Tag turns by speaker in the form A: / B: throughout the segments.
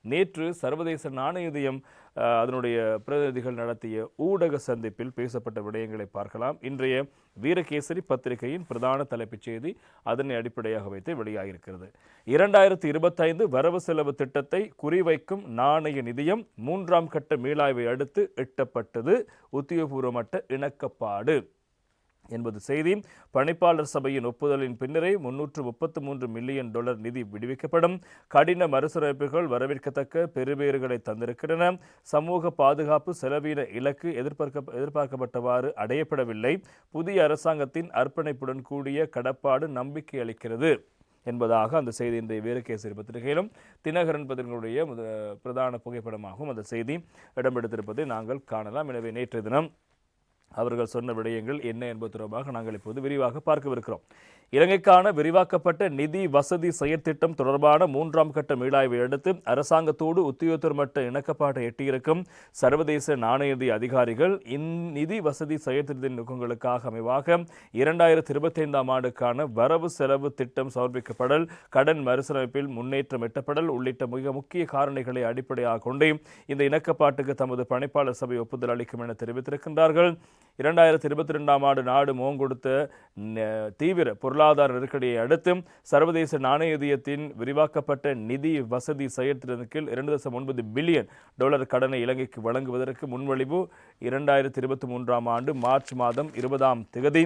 A: நேற்று சர்வதேச நாணய நிதியம் அதனுடைய பிரதிநிதிகள் நடத்திய ஊடக சந்திப்பில் பேசப்பட்ட விடயங்களை பார்க்கலாம். இன்றைய வீரகேசரி பத்திரிகையின் பிரதான தலைப்புச் செய்தி அதனை அடிப்படையாக வைத்து வெளியாகியிருக்கிறது. 2025 வரவு செலவு திட்டத்தை குறிவைக்கும் நாணய நிதியம் 3ஆம் கட்ட மீளாய்வை அடுத்து எட்டப்பட்டது உத்தியோகபூர்வமட்ட இணக்கப்பாடு என்பது செய்தி. பணிப்பாளர் சபையின் ஒப்புதலின் பின்னரே $333 மில்லியன் நிதி விடுவிக்கப்படும். கடின மறுசீரமைப்புகள் வரவேற்கத்தக்க பெறுபேறுகளை தந்திருக்கின்றன. சமூக பாதுகாப்பு செலவீன இலக்கு எதிர்பார்க்கப்பட்டவாறு அடையப்படவில்லை. புதிய அரசாங்கத்தின் அர்ப்பணிப்புடன் கூடிய கடப்பாடு நம்பிக்கை அளிக்கிறது என்பதாக அந்த செய்தி இன்றைய வீரகேசரி பத்திரிகையிலும் தினகரன் பத்திரிகையுடைய பிரதான புகைப்படமாகவும் அந்த செய்தி இடம்பெடுத்திருப்பதை நாங்கள் காணலாம். எனவே நேற்றைய தினம் அவர்கள் சொன்ன விடயங்கள் என்ன என்பது தொடர்பாக நாங்கள் இப்போது விரிவாக பார்க்கவிருக்கிறோம். இலங்கைக்கான விரிவாக்கப்பட்ட நிதி வசதி செயற்திட்டம் தொடர்பான 3ஆம் கட்ட மீளாய்வை அடுத்து அரசாங்கத்தோடு உத்தியோகத்தர் மட்ட இணக்கப்பாட்டை எட்டியிருக்கும் சர்வதேச நாணய நிதி அதிகாரிகள் இந்நிதி வசதி செயற்திட்டத்தின் நோக்கங்களுக்காக அமைவாக 2025ஆம் ஆண்டுக்கான வரவு செலவு திட்டம் சமர்ப்பிக்கப்படல், கடன் மறுசீரமைப்பில் முன்னேற்றம் எட்டப்படல் உள்ளிட்ட மிக முக்கிய காரணிகளை அடிப்படையாக கொண்டே இந்த இணக்கப்பாட்டுக்கு தமது பணிப்பாளர் சபை ஒப்புதல் அளிக்கும் என தெரிவித்திருக்கின்றார்கள். 2022ஆம் ஆண்டு நாடு முகங்கொடுத்த தீவிர பொருளாதார நெருக்கடியை அடுத்து சர்வதேச நாணய நிதியத்தின் விரிவாக்கப்பட்ட நிதி வசதி செயற்திட்டத்தின் கீழ் $2.9 பில்லியன் கடனை இலங்கைக்கு வழங்குவதற்கு முன்வழிவு 2023ஆம் ஆண்டு மார்ச் மாதம் 20ஆம் தேதி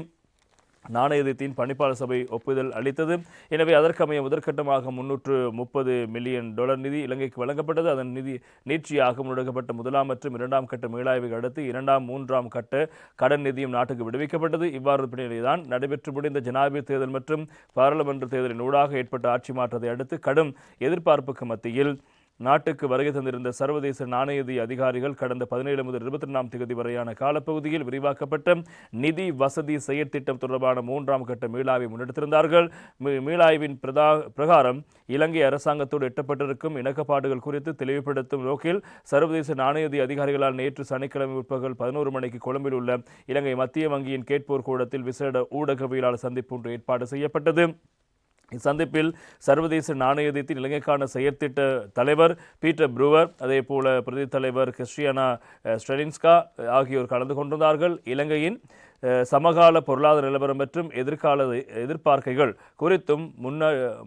A: நாணய நிதியத்தின் பணிப்பாளர் சபை ஒப்புதல் அளித்தது. எனவே அதற்கமைய முதற்கட்டமாக $330 மில்லியன் நிதி இலங்கைக்கு வழங்கப்பட்டது. அதன் நிதி நீட்சியாக முன்னெடுக்கப்பட்ட 1ஆம் மற்றும் 2ஆம் கட்ட மீளாய்வை அடுத்து 2ஆம் 3ஆம் கட்ட கடன் நிதியம் நாட்டுக்கு விடுவிக்கப்பட்டது. இவ்வாறு பின்னணிதான் நடைபெற்று முடிந்த ஜனாதிபதி தேர்தல் மற்றும் பாராளுமன்ற தேர்தலின் ஊடாக ஏற்பட்ட ஆட்சி மாற்றத்தை அடுத்து கடும் எதிர்பார்ப்புக்கு மத்தியில் நாட்டுக்கு வருகை தந்திருந்த சர்வதேச நாணய நிதி அதிகாரிகள் கடந்த 17 முதல் 22ஆம் தேதி வரையான காலப்பகுதியில் விரிவாக்கப்பட்ட நிதி வசதி செயற்திட்டம் தொடர்பான 3ஆம் கட்ட மீளாய்வை முன்னெடுத்திருந்தார்கள். மீளாய்வின் பிரகாரம் இலங்கை அரசாங்கத்தோடு எட்டப்பட்டிருக்கும் இணக்கப்பாடுகள் குறித்து தெளிவுபடுத்தும் நோக்கில் சர்வதேச நாணய நிதி அதிகாரிகளால் நேற்று சனிக்கிழமை பிற்பகல் 11 மணிக்கு கொழும்பில் உள்ள இலங்கை மத்திய வங்கியின் கேட்போர் கூடத்தில் விசேட ஊடகவியலாளர் சந்திப்பு ஒன்று ஏற்பாடு செய்யப்பட்டது. இச்சந்திப்பில் சர்வதேச நாணய நிதியத்தின் இலங்கைக்கான செயற்திட்ட தலைவர் பீட்டர் ப்ரூவர், அதே போல பிரதி தலைவர் கிறிஸ்டியானா ஸ்ட்ரெலின்ஸ்கா ஆகியோர் கலந்து கொண்டிருந்தார்கள். இலங்கையின் சமகால பொருளாதார நிலவரம் மற்றும் எதிர்கால எதிர்பார்க்கைகள் குறித்தும்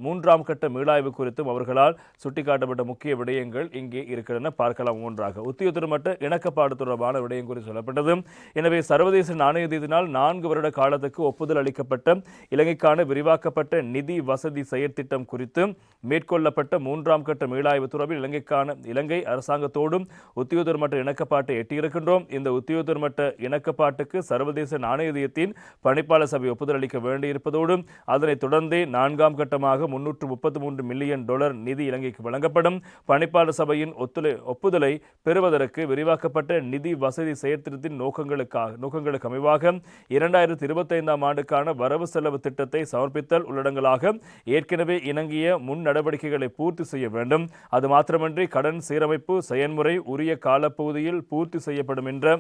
A: 3ஆம் கட்ட மீளாய்வு குறித்தும் அவர்களால் சுட்டிக்காட்டப்பட்ட முக்கிய விடயங்கள் இங்கே இருக்கின்றன. பார்க்கலாம் ஒன்றாக. உத்தியோகத்தர் மட்ட இணக்கப்பாடு தொடர்பான விடயம் குறித்து சொல்லப்பட்டது. எனவே சர்வதேச நாணய நிதியத்தினால் 4 வருட காலத்துக்கு ஒப்புதல் அளிக்கப்பட்ட இலங்கைக்கான விரிவாக்கப்பட்ட நிதி வசதி செயற்திட்டம் குறித்து மேற்கொள்ளப்பட்ட 3ஆம் கட்ட மீளாய்வு தொடர்பில் இலங்கை அரசாங்கத்தோடும் உத்தியோகத்தர் மட்ட இணக்கப்பாட்டை எட்டியிருக்கின்றோம். இந்த உத்தியோகத்தர் மட்ட இணக்கப்பாட்டுக்கு சர்வதேச நாணய நிதியத்தின் பணிப்பாளர் சபை ஒப்புதல் அளிக்க வேண்டியிருப்பதோடு அதனைத் தொடர்ந்தே 4ஆம் கட்டமாக $333 மில்லியன் நிதி இலங்கைக்கு வழங்கப்படும். பணிப்பாளர் சபையின் ஒப்புதலை பெறுவதற்கு விரிவாக்கப்பட்ட நிதி வசதி செயற்திட்டத்தின் நோக்கங்களுக்கு அமைவாக 2025ஆம் ஆண்டுக்கான வரவு செலவு திட்டத்தை சமர்ப்பித்தல் உள்ளடங்கலாக ஏற்கனவே இணங்கிய முன் நடவடிக்கைகளை பூர்த்தி செய்ய வேண்டும். அது மாத்திரமன்றி கடன் சீரமைப்பு செயல்முறை உரிய காலப்பகுதியில் பூர்த்தி செய்யப்படும் என்ற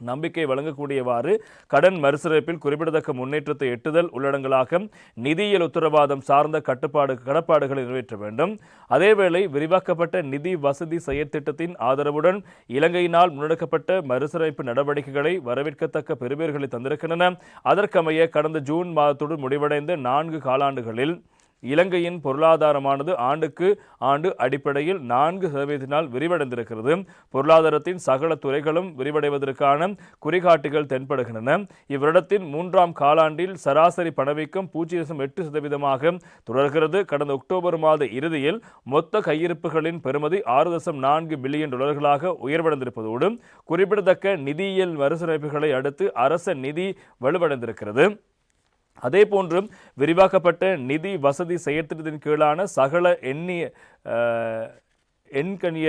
A: நம்பிக்கை வழங்கக்கூடியவாறு கடன் மறுசீரமைப்பில் குறிப்பிடத்தக்க முன்னேற்றத்தை எட்டுதல் உள்ளடங்கலாக நிதியியல் உத்தரவாதம் சார்ந்த கடப்பாடுகளை நிறைவேற்ற வேண்டும். அதேவேளை விரிவாக்கப்பட்ட நிதி வசதி செயற்திட்டத்தின் ஆதரவுடன் இலங்கையினால் முன்னெடுக்கப்பட்ட மறுசீரமைப்பு நடவடிக்கைகளை வரவேற்கத்தக்க பெறுபேறுகளை தந்திருக்கின்றன. அதற்கமைய கடந்த ஜூன் மாதத்தோடு முடிவடைந்த 4 காலாண்டுகளில் இலங்கையின் பொருளாதாரமானது ஆண்டுக்கு ஆண்டு அடிப்படையில் 4% விரிவடைந்திருக்கிறது. பொருளாதாரத்தின் சகல துறைகளும் விரிவடைவதற்கான குறிகாட்டிகள் தென்படுகின்றன. இவ்வருடத்தின் 3ஆம் காலாண்டில் சராசரி பணவீக்கம் 0.8% தொடர்கிறது. கடந்த அக்டோபர் மாத இறுதியில் மொத்த கையிருப்புகளின் பெறுமதி $6.4 பில்லியன் உயர்வடைந்திருப்பதோடு குறிப்பிடத்தக்க நிதியியல் மறுசீரமைப்புகளை அடுத்து அரச நிதி வலுவடைந்திருக்கிறது. அதேபோன்று விரிவாக்கப்பட்ட நிதி வசதி செயற்திட்டத்தின் கீழான சகல எண்கணிய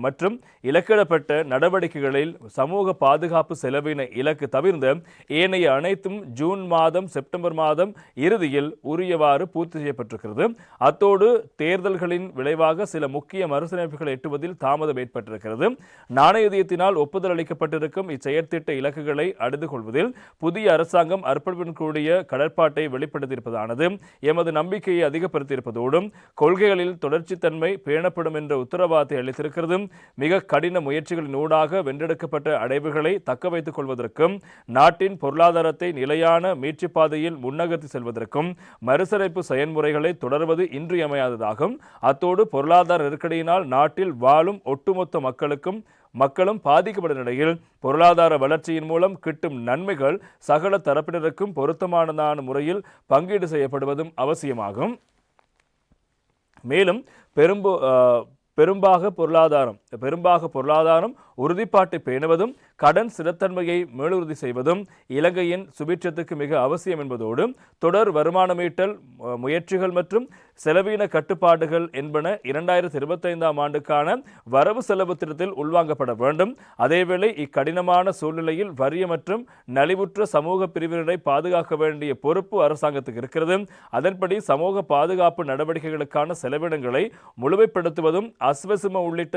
A: மற்றும் இலக்கிடப்பட்ட நடவடிக்கைகளில் சமூக பாதுகாப்பு செலவின இலக்கு தவிர்ந்த ஏனைய அனைத்தும் ஜூன் மாதம் செப்டம்பர் மாதம் இறுதியில் உரியவாறு பூர்த்தி செய்யப்பட்டிருக்கிறது. அத்தோடு தேர்தல்களின் விளைவாக சில முக்கிய மறுசீரமைப்புகளை எட்டுவதில் தாமதம் ஏற்பட்டிருக்கிறது. நாணய நிதியத்தினால் ஒப்புதல் அளிக்கப்பட்டிருக்கும் இச்செயற்திட்ட இலக்குகளை அடைந்து கொள்வதில் புதிய அரசாங்கம் அர்ப்பணிப்புடன் கூடிய கடற்பாட்டை வெளிப்படுத்தியிருப்பதானது எமது நம்பிக்கையை அதிகப்படுத்தியிருப்பதோடும் கொள்கைகளில் தொடர்ச்சித்தன்மை பேணப்படும் என்ற உத்தரவாதத்தை அளித்திருக்கிறது. மிக கடின முயற்சிகளின் ஊடாக வென்றெடுக்கப்பட்ட அடைவுகளை தக்க வைத்துக் கொள்வதற்கும் நாட்டின் பொருளாதாரத்தை நிலையான மீட்சி பாதையில் முன்னகர்த்தி செல்வதற்கும் மறுசீரமைப்பு செயல்முறைகளை தொடர்வது இன்றியமையாததாகும். அத்தோடு பொருளாதார நெருக்கடியினால் நாட்டில் வாழும் ஒட்டுமொத்த மக்களும் பாதிக்கப்படும் நிலையில் பொருளாதார வளர்ச்சியின் மூலம் கிட்டும் நன்மைகள் சகல தரப்பினருக்கும் பொருத்தமானதான முறையில் பங்கீடு செய்யப்படுவதும் அவசியமாகும். மேலும் பெரும்பாக பொருளாதாரம் உறுதிப்பாட்டை பேணுவதும் கடன் ஸ்திரத்தன்மையை மேலுறுதி செய்வதும் இலங்கையின் சுபீட்சத்துக்கு மிக அவசியம் என்பதோடு தொடர் வருமானமீட்டல் முயற்சிகள் மற்றும் செலவீன கட்டுப்பாடுகள் என்பன 2025ஆம் ஆண்டுக்கான வரவு செலவு திட்டத்தில் உள்வாங்கப்பட வேண்டும். அதேவேளை இக்கடினமான சூழ்நிலையில் வறிய மற்றும் நலிவுற்ற சமூக பிரிவினரை பாதுகாக்க வேண்டிய பொறுப்பு அரசாங்கத்துக்கு இருக்கிறது. அதன்படி சமூக பாதுகாப்பு நடவடிக்கைகளுக்கான செலவினங்களை முழுமைப்படுத்துவதும் அஸ்வசும உள்ளிட்ட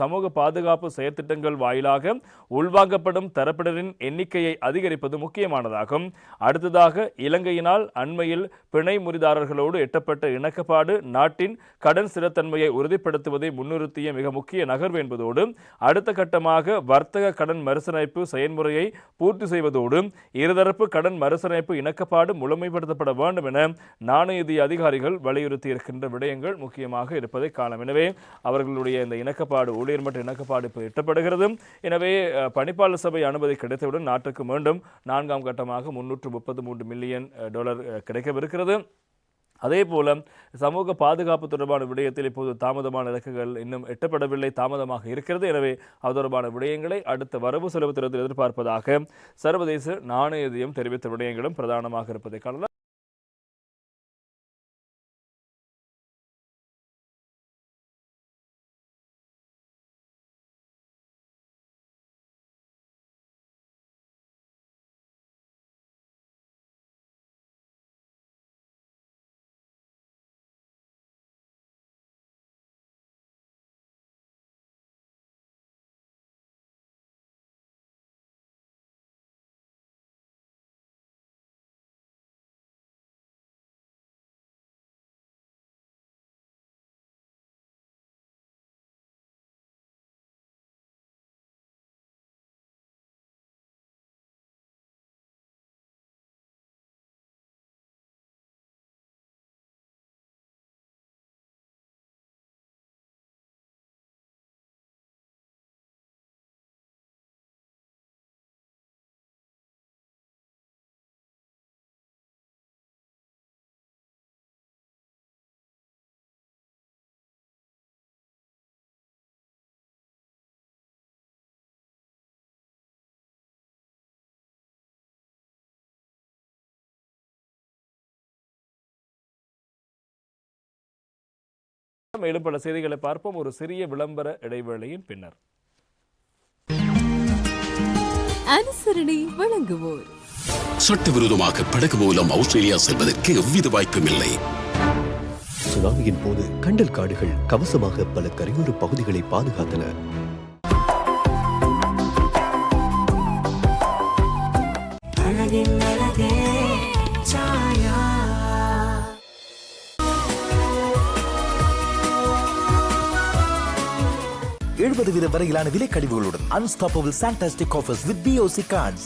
A: சமூக பாதுகாப்பு செயற்திட்டங்கள் வாயிலாக உள்வாங்கப்படும் தரப்பினரின் எண்ணிக்கையை அதிகரிப்பது முக்கியமானதாகும். அடுத்ததாக இலங்கையினால் அண்மையில் பிணை முறிதாரர்களோடு எட்டப்பட்ட இணக்கப்பாடு நாட்டின் கடன் ஸ்திரத்தன்மையை உறுதிப்படுத்துவதை முன்னிறுத்திய மிக முக்கிய நகர்வு என்பதோடு அடுத்த கட்டமாக வர்த்தக கடன் மறுசீரமைப்பு செயல்முறையை பூர்த்தி செய்வதோடு இருதரப்பு கடன் மறுசீரமைப்பு இணக்கப்பாடு முழுமைப்படுத்தப்பட வேண்டும் என நாணய அதிகாரிகள் வலியுறுத்தியிருக்கின்ற விடயங்கள் முக்கியமாக இருப்பதை காணலாம். எனவே அவர்களுடைய இந்த இணக்கப்பாடு ஊழியர் மட்ட இணக்கப்பாடு இப்போ எட்டப்படுகிறது. எனவே பணிப்பாளர் சபை அனுமதி கிடைத்தவுடன் நாட்டுக்கு மீண்டும் 4ஆம் கட்டமாக $333 மில்லியன் கிடைக்கவிருக்கிறது. அதே போல சமூக பாதுகாப்பு தொடர்பான விடயத்தில் இப்போது தாமதமான இலக்குகள் இன்னும் எட்டப்படவில்லை, தாமதமாக இருக்கிறது. எனவே அது தொடர்பான விடயங்களை அடுத்த வரவு செலவு திட்டத்தில் எதிர்பார்ப்பதாக சர்வதேச நாணய நிதியம் தெரிவித்த விடயங்களும் பிரதானமாக இருப்பதை காணலாம். மேலும் பல செய்திகளை பார்ப்போம் ஒரு சிறிய விளம்பர இடைவேளையின் பின்னர்.
B: அனுசரணை வழங்குவோர்
C: சட்டவிரோதமாக படகு மூலம் ஆஸ்திரேலியா செல்வதற்கு எவ்வித வாய்ப்பும் இல்லை.
D: சுனாமியின் போது கண்டல் காடுகள் கவசமாக பல கரையோர பகுதிகளை பாதுகாத்தன.
E: $70 வரையிலான விலை கழிவுகளுடன் unstoppable fantastic offers with BOC cards.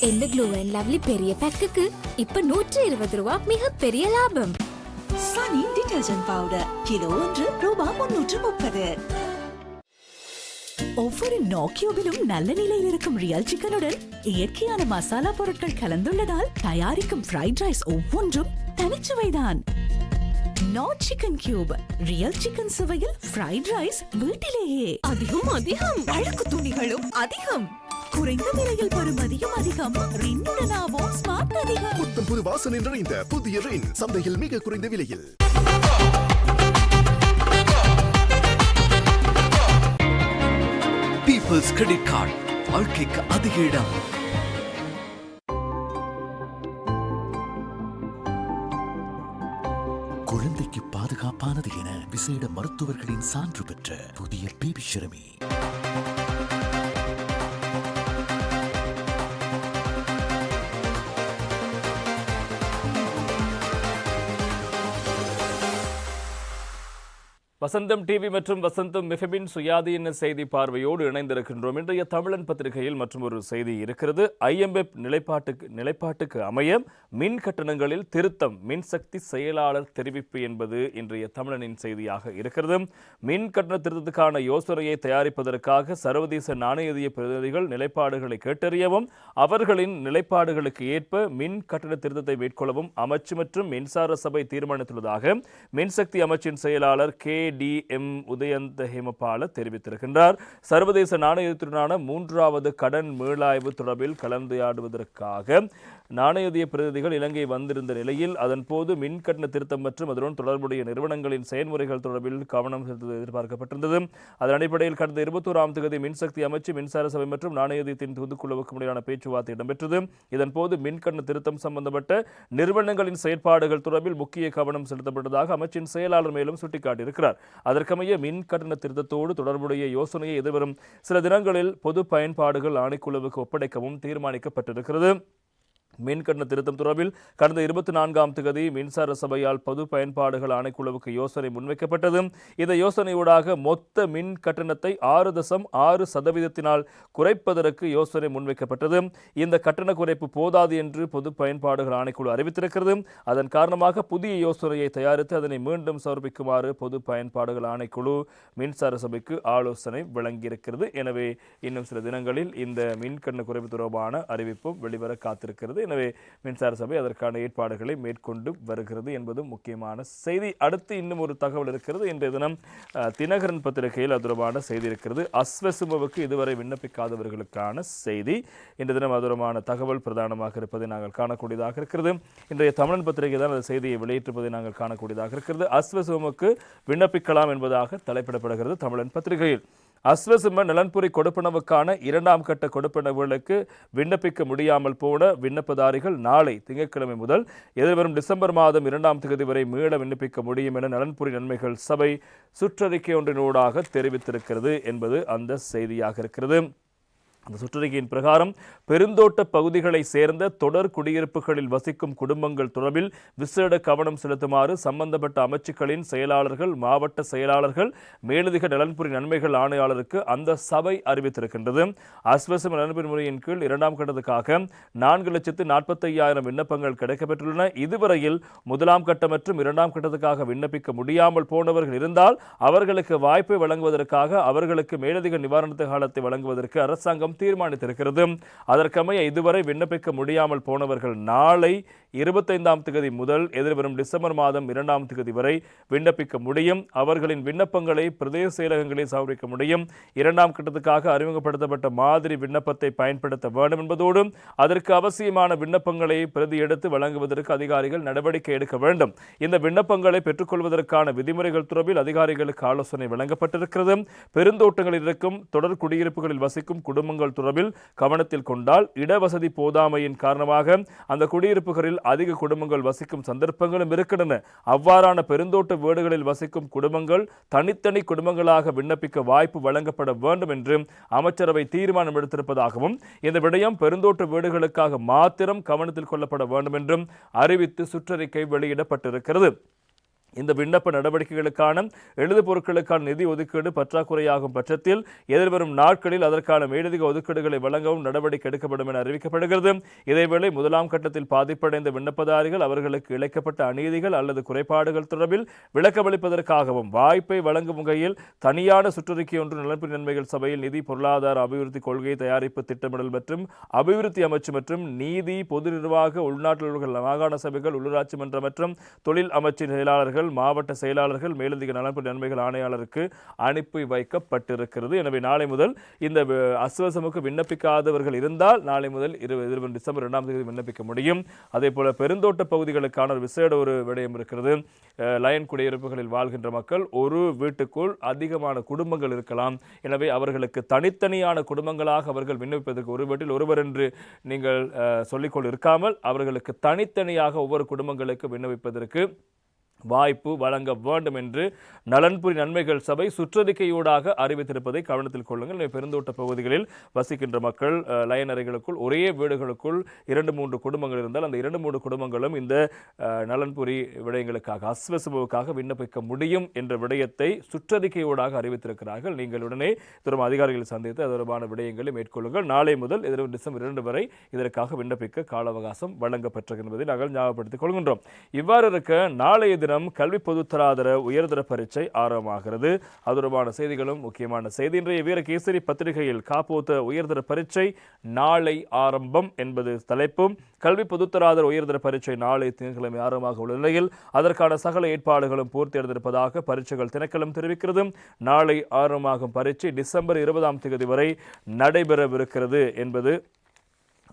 F: இந்த க்ளோ அண்ட் லவ்லி பெரிய பேக்குக்கு இப்ப $120 மிக பெரிய லாபம்.
B: சனி டிடர்ஜென்ட் பவுடர் கிலோ ₹1 330. ஒவ்வொரு நோக்கியோவிலும் நல்ல நிலையில் இருக்கும் ரியல் சிக்கனுடன் இயற்கையான மசாலா பொருட்கள் கலந்துள்ளதால் தயாரிக்கும் ஃப்ரைட் ரைஸ் ஒவ்வொன்றும் தனிச்சுவைதான். Not chicken cube, real chicken சுவையில் ஃப்ரைட் ரைஸ் வீட்டிலேயே. அதிகம் அழுக்கு துணிகளும் அதிகம், குறைந்த விலையில் பெறுமதியும் அதிகம். ரின்னுடனாவோ ஸ்மார்ட் அதிகம்.
G: புத்தம் புது வாசனை நிறைந்த புதிய ரின் சந்தையில் மிக குறைந்த விலையில்.
E: பீப்பிள்ஸ் கிரெடிட் கார்டு, வாழ்க்கைக்கு அதிக இடம். குழந்தைக்கு பாதுகாப்பானது என விசேட மருத்துவர்களின் சான்று பெற்ற புதிய பேபி ஷெரமி.
A: வசந்தம் டிவி மற்றும் வசந்தம் மிஃபபின் சுயாதீன செய்தி பார்வையோடு இணைந்திருக்கின்றோம். இன்றைய தமிழன் பத்திரிகையில் மற்றும் ஒரு செய்தி இருக்கிறது. ஐஎம்எஃப் நிலைப்பாட்டுக்கு அமைய மின் கட்டணங்களில் திருத்தம், மின்சக்தி செயலாளர் தெரிவிப்பு என்பது இன்றைய தமிழனின் செய்தியாக இருக்கிறது. மின் கட்டண திருத்தத்துக்கான யோசனையை தயாரிப்பதற்காக சர்வதேச நாணய பிரதிநிதிகள் நிலைப்பாடுகளை கேட்டறியவும் அவர்களின் நிலைப்பாடுகளுக்கு ஏற்ப மின் கட்டண திருத்தத்தை மேற்கொள்ளவும் அமைச்சு மற்றும் மின்சார சபை தீர்மானித்துள்ளதாக மின்சக்தி அமைச்சின் செயலாளர் KDM உதயந்த ஹேமபால தெரிவித்திருக்கின்றார். சர்வதேச நாணயத்துடனான 3வது கடன் மீளாய்வு தொடர்பில் கலந்துரையாடுவதற்காக நாணய பிரதிநிதிகள் இலங்கை வந்திருந்த நிலையில் அதன் போது மின் கட்டண திருத்தம் மற்றும் அதனுடன் தொடர்புடைய நிறுவனங்களின் செயல்முறைகள் தொடர்பில் கவனம் செலுத்துவது எதிர்பார்க்கப்பட்டிருந்தது. அதன் அடிப்படையில் கடந்த 21ஆம் தேதி மின்சக்தி அமைச்சு, மின்சார சபை மற்றும் நாணயத்தின் தூதுக்குழுவுக்கு இடையிலான பேச்சுவார்த்தை இடம்பெற்றது. இதன் போது மின் கட்டண திருத்தம் சம்பந்தப்பட்ட நிறுவனங்களின் செயற்பாடுகள் தொடர்பில் முக்கிய கவனம் செலுத்தப்பட்டதாக அமைச்சின் செயலாளர் மேலும் சுட்டிக்காட்டியிருக்கிறார். அதற்கமைய மின் கட்டண திருத்தத்தோடு தொடர்புடைய யோசனையை எதிர்வரும் சில தினங்களில் பொது பயன்பாடுகள் ஆணைக்குழுவுக்கு ஒப்படைக்கவும் தீர்மானிக்கப்பட்டிருக்கிறது. மின் கட்டண திருத்தம் தொடர்பில் கடந்த 24ஆம் தேதி மின்சார சபையால் பொது பயன்பாடுகள் ஆணைக்குழுவுக்கு யோசனை முன்வைக்கப்பட்டது. இந்த யோசனையூடாக மொத்த மின் கட்டணத்தை 6.6% குறைப்பதற்கு யோசனை முன்வைக்கப்பட்டது. இந்த கட்டண குறைப்பு போதாது என்று பொது பயன்பாடுகள் ஆணைக்குழு அறிவித்திருக்கிறது. அதன் காரணமாக புதிய யோசனையை தயாரித்து அதனை மீண்டும் சமர்ப்பிக்குமாறு பொது பயன்பாடுகள் ஆணைக்குழு மின்சார சபைக்கு ஆலோசனை வழங்கியிருக்கிறது. எனவே இன்னும் சில தினங்களில் இந்த மின் கட்டண குறைப்பு தொடர்பான அறிவிப்பும் வெளிவர காத்திருக்கிறது. எனவே மின்சார சபை அதற்கான ஏற்பாடுகளை மேற்கொண்டு வருகிறது என்பது முக்கியமான செய்தி. அடுத்து இன்னும் ஒரு தகவல் இருக்கிறது. இன்றைய தினம் தினகரன் பத்திரிகையில் அது தொடர்பான செய்தி இருக்கிறது. அஸ்வசுமவுக்கு இதுவரை விண்ணப்பிக்காதவர்களுக்கான செய்தி. இன்றைய தினம் அது தொடர்பான தகவல் பிரதானமாக இருப்பதை நாங்கள் காணக்கூடியதாக இருக்கிறது. இன்றைய தமிழன் பத்திரிகை தான் அந்த செய்தியை வெளியிட்டிருப்பதை நாங்கள் காணக்கூடியதாக இருக்கிறது. அஸ்வசுமவுக்கு விண்ணப்பிக்கலாம் என்பதாக தலைப்பிடப்படுகிறது தமிழன் பத்திரிகையில். அஸ்வசும நலன்புரி கொடுப்பனவுக்கான 2ஆம் கட்ட கொடுப்பனவுகளுக்கு விண்ணப்பிக்க முடியாமல் போன விண்ணப்பதாரிகள் நாளை திங்கட்கிழமை முதல் எதிர்வரும் டிசம்பர் மாதம் 2ஆம் தேதி வரை மீள விண்ணப்பிக்க முடியும் என நலன்புரி நன்மைகள் சபை சுற்றறிக்கை ஒன்றினூடாக தெரிவித்திருக்கிறது என்பது அந்த செய்தியாக இருக்கிறது. அந்த சுற்றறிக்கையின் பிரகாரம் பெருந்தோட்ட பகுதிகளை சேர்ந்த தொடர் குடியிருப்புகளில் வசிக்கும் குடும்பங்கள் தொடர்பில் விசேட கவனம் செலுத்துமாறு சம்பந்தப்பட்ட அமைச்சுக்களின் செயலாளர்கள், மாவட்ட செயலாளர்கள், மேலதிக நலன்புரி நன்மைகள் ஆணையாளருக்கு அந்த சபை அறிவித்திருக்கின்றது. அஸ்வசம் நலன்புரி முறையின் கீழ் 2ஆம் கட்டத்துக்காக 4,45,000 விண்ணப்பங்கள் கிடைக்கப்பெற்றுள்ளன. இதுவரையில் 1ஆம் கட்டம் மற்றும் 2ஆம் கட்டத்துக்காக விண்ணப்பிக்க முடியாமல் போனவர்கள் இருந்தால் அவர்களுக்கு வாய்ப்பை வழங்குவதற்காக அவர்களுக்கு மேலதிக நிவாரண காலத்தை வழங்குவதற்கு அரசாங்கம் தீர்மானித்திருக்கிறது. அதற்கமைய இதுவரை விண்ணப்பிக்க முடியாமல் போனவர்கள் நாளை 25ஆம் தேதி முதல் எதிர்வரும் டிசம்பர் மாதம் 2ஆம் தேதி வரை விண்ணப்பிக்க முடியும். அவர்களின் விண்ணப்பங்களை பிரதேச செயலகங்களில் சமர்ப்பிக்க முடியும். 2ஆம் கட்டத்துக்காக அறிமுகப்படுத்தப்பட்ட மாதிரி விண்ணப்பத்தை பயன்படுத்த வேண்டும் என்பதோடு அதற்கு அவசியமான விண்ணப்பங்களை பிரதி எடுத்து வழங்குவதற்கு அதிகாரிகள் நடவடிக்கை எடுக்க வேண்டும். இந்த விண்ணப்பங்களை பெற்றுக்கொள்வதற்கான விதிமுறைகள் தொடர்பில் அதிகாரிகளுக்கு ஆலோசனை வழங்கப்பட்டிருக்கிறது. பெருந்தோட்டங்களில் இருக்கும் தொடர் குடியிருப்புகளில் வசிக்கும் குடும்பங்கள் தொடர்பில் கவனத்தில் கொண்டால் இடவசதி போதாமையின் காரணமாக அந்த குடியிருப்புகளில் அதிக குடும்பங்கள் வசிக்கும் சந்தர்ப்பங்களும் இருக்கின்றன. அவ்வாறான பெருந்தோட்ட வீடுகளில் வசிக்கும் குடும்பங்கள் தனித்தனி குடும்பங்களாக விண்ணப்பிக்க வாய்ப்பு வழங்கப்பட வேண்டும் என்று அமைச்சரவை தீர்மானம் எடுத்திருப்பதாகவும் இந்த விடயம் பெருந்தோட்ட வீடுகளுக்காக மாத்திரம் கவனத்தில் கொள்ளப்பட வேண்டும் என்றும் அறிவித்து சுற்றறிக்கை வெளியிடப்பட்டிருக்கிறது. இந்த விண்ணப்ப நடவடிக்கைகளுக்கான எழுது பொருட்களுக்கான நிதி ஒதுக்கீடு பற்றாக்குறையாகும் பட்சத்தில் எதிர்வரும் நாட்களில் அதற்கான மேலதிக ஒதுக்கீடுகளை வழங்கவும் நடவடிக்கை எடுக்கப்படும் என அறிவிக்கப்படுகிறது. இதேவேளை 1ஆம் கட்டத்தில் பாதிப்படைந்த விண்ணப்பதாரிகள் அவர்களுக்கு இழைக்கப்பட்ட அநீதிகள் அல்லது குறைபாடுகள் தொடர்பில் விளக்கமளிப்பதற்காகவும் வாய்ப்பை வழங்கும் வகையில் தனியான சுற்றறிக்கை ஒன்று நலன்புரி நன்மைகள் சபையில் நிதி பொருளாதார அபிவிருத்தி கொள்கை தயாரிப்பு திட்டமிடல் மற்றும் அபிவிருத்தி அமைச்சு மற்றும் நீதி பொது நிர்வாக உள்நாட்டு மாகாண சபைகள் உள்ளூராட்சி மன்ற மற்றும் தொழில் அமைச்சின் செயலாளர்கள், மாவட்ட செயலாளர்கள், மேலதிக நலன்புரி நன்மைகள் ஆணையாளருக்கு அனுப்பி வைக்கப்பட்டிருக்கிறது. எனவே நாளை முதல் இந்த அஸ்வசமுக்கு விண்ணப்பிக்காதவர்கள் இருந்தால் நாளை முதல் டிசம்பர் 2ஆம் தேதி விண்ணப்பிக்க முடியும். அதே போல பெருந்தோட்ட பகுதிகளுக்கான விசேட ஒரு விடயம் இருக்கிறது. லயன் குடியிருப்புகளில் வாழ்கின்ற மக்கள் ஒரு வீட்டுக்குள் அதிகமான குடும்பங்கள் இருக்கலாம். எனவே அவர்களுக்கு தனித்தனியான குடும்பங்களாக அவர்கள் விண்ணப்பிப்பதற்கு ஒரு வீட்டில் ஒருவர் என்று நீங்கள் சொல்லிக்கொண்டு இருக்காமல் அவர்களுக்கு தனித்தனியாக ஒவ்வொரு குடும்பங்களுக்கு விண்ணப்பிப்பதற்கு வாய்ப்பு வழங்க வேண்டும் என்று நலன்புரி நன்மைகள் சபை சுற்றறிக்கையூடாக அறிவித்திருப்பதை கவனத்தில் கொள்ளுங்கள். பெருந்தோட்ட பகுதிகளில் வசிக்கின்ற மக்கள் லயன் அறைகளுக்குள் ஒரே வீடுகளுக்குள் 2-3 குடும்பங்கள் இருந்தால் அந்த 2-3 குடும்பங்களும் இந்த நலன்புரி விடயங்களுக்காக அஸ்வசுபவுக்காக விண்ணப்பிக்க முடியும் என்ற விடயத்தை சுற்றறிக்கையூடாக அறிவித்திருக்கிறார்கள். நீங்கள் உடனே தொடர்பான அதிகாரிகளை சந்தித்து அது தொடர்பான விடயங்களை மேற்கொள்ளுங்கள். நாளை முதல் டிசம்பர் 2 வரை இதற்காக விண்ணப்பிக்க கால அவகாசம் வழங்கப்பட்டது என்பதை நாங்கள் ஞாபகப்படுத்திக் கொள்கின்றோம். இவ்வாறு இருக்க நாளைய தினம் கல்வி பொதுத்தராதர உயர்தர பரீட்சை ஆரம்பமாகிறது. அது தொடர்பான செய்திகளும் முக்கியமான செய்தி. இன்றைய வீரகேசரி பத்திரிகையில் காப்போத்த உயர்தர பரீட்சை நாளை ஆரம்பம் என்பது தலைப்பும். கல்வி பொதுத்தராதர உயர்தர பரீட்சை நாளை திங்கட்கிழமை ஆரம்பமாக உள்ள நிலையில் அதற்கான சகல ஏற்பாடுகளும் பூர்த்தி அடைந்திருப்பதாக பரீட்சைகள் திணைக்களம் தெரிவிக்கிறது. நாளை ஆரம்பமாகும் பரீட்சை டிசம்பர் 20ஆம் தேதி வரை நடைபெறவிருக்கிறது என்பது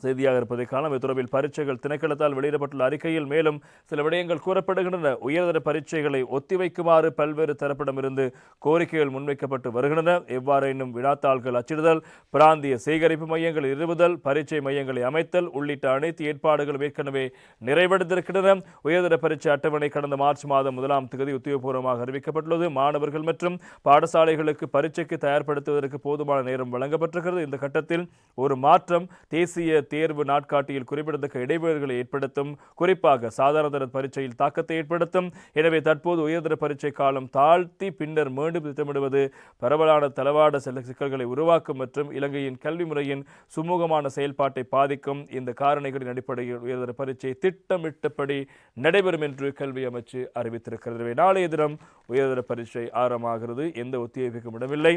A: செய்தியாக இருப்பதை காணலாம். இத்தொடர்பில் பரீட்சைகள் திணைக்களத்தால் வெளியிடப்பட்டுள்ள அறிக்கையில் மேலும் சில விடயங்கள் கூறப்படுகின்றன. உயர்தர பரீட்சைகளை ஒத்திவைக்குமாறு பல்வேறு தரப்பிடமிருந்து கோரிக்கைகள் முன்வைக்கப்பட்டு வருகின்றன. எவ்வாறேனும் வினாத்தாள்கள் அச்சிடுதல், பிராந்திய சேகரிப்பு மையங்கள் நிறுவுதல், பரீட்சை மையங்களை அமைத்தல் உள்ளிட்ட அனைத்து ஏற்பாடுகளும் ஏற்கனவே நிறைவடைந்திருக்கின்றன. உயர்தர பரீட்சை அட்டவணை கடந்த மார்ச் மாதம் 1ஆம் தேதி உத்தியோகபூர்வமாக அறிவிக்கப்பட்டுள்ளது. மாணவர்கள் மற்றும் பாடசாலைகளுக்கு பரீட்சைக்கு தயார்படுத்துவதற்கு போதுமான நேரம் வழங்கப்பட்டிருக்கிறது. இந்த கட்டத்தில் ஒரு மாற்றம் தேசிய தேர்வு நாட்காட்டியில் குறிப்பிடத்தக்க இடைவெளிகளை ஏற்படுத்தும், குறிப்பாக சாதாரண பரீட்சையில் தாக்கத்தை ஏற்படுத்தும். எனவே தற்போது உயர்தர பரீட்சை காலம் தாழ்த்தி பின்னர் மீண்டும் திட்டமிடுவது பரவலான தளவாட சிக்கல்களை உருவாக்கும் மற்றும் இலங்கையின் கல்வி முறையின் சுமூகமான செயல்பாட்டை பாதிக்கும். இந்த காரணிகளின் அடிப்படையில் உயர்தர பரீட்சை திட்டமிட்டபடி நடைபெறும் என்று கல்வி அமைச்சு அறிவித்திருக்கிறது. நாளைய தினம் உயர்தர பரீட்சை ஆரம்பமாகிறது. எந்த ஒத்திவைப்புக்கும் இடமில்லை.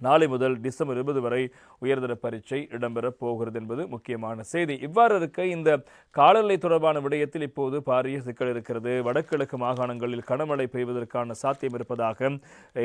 A: நாளை முதல் டிசம்பர் 20 வரை உயர்தர பரீட்சை இடம்பெறப் போகிறது என்பது முக்கியமான செய்தி. இவ்வாறு இருக்க இந்த காலநிலை தொடர்பான விடயத்தில் இப்போது பாரிய சிக்கல் இருக்கிறது. வடகிழக்கு மாகாணங்களில் கனமழை பெய்வதற்கான சாத்தியம் இருப்பதாக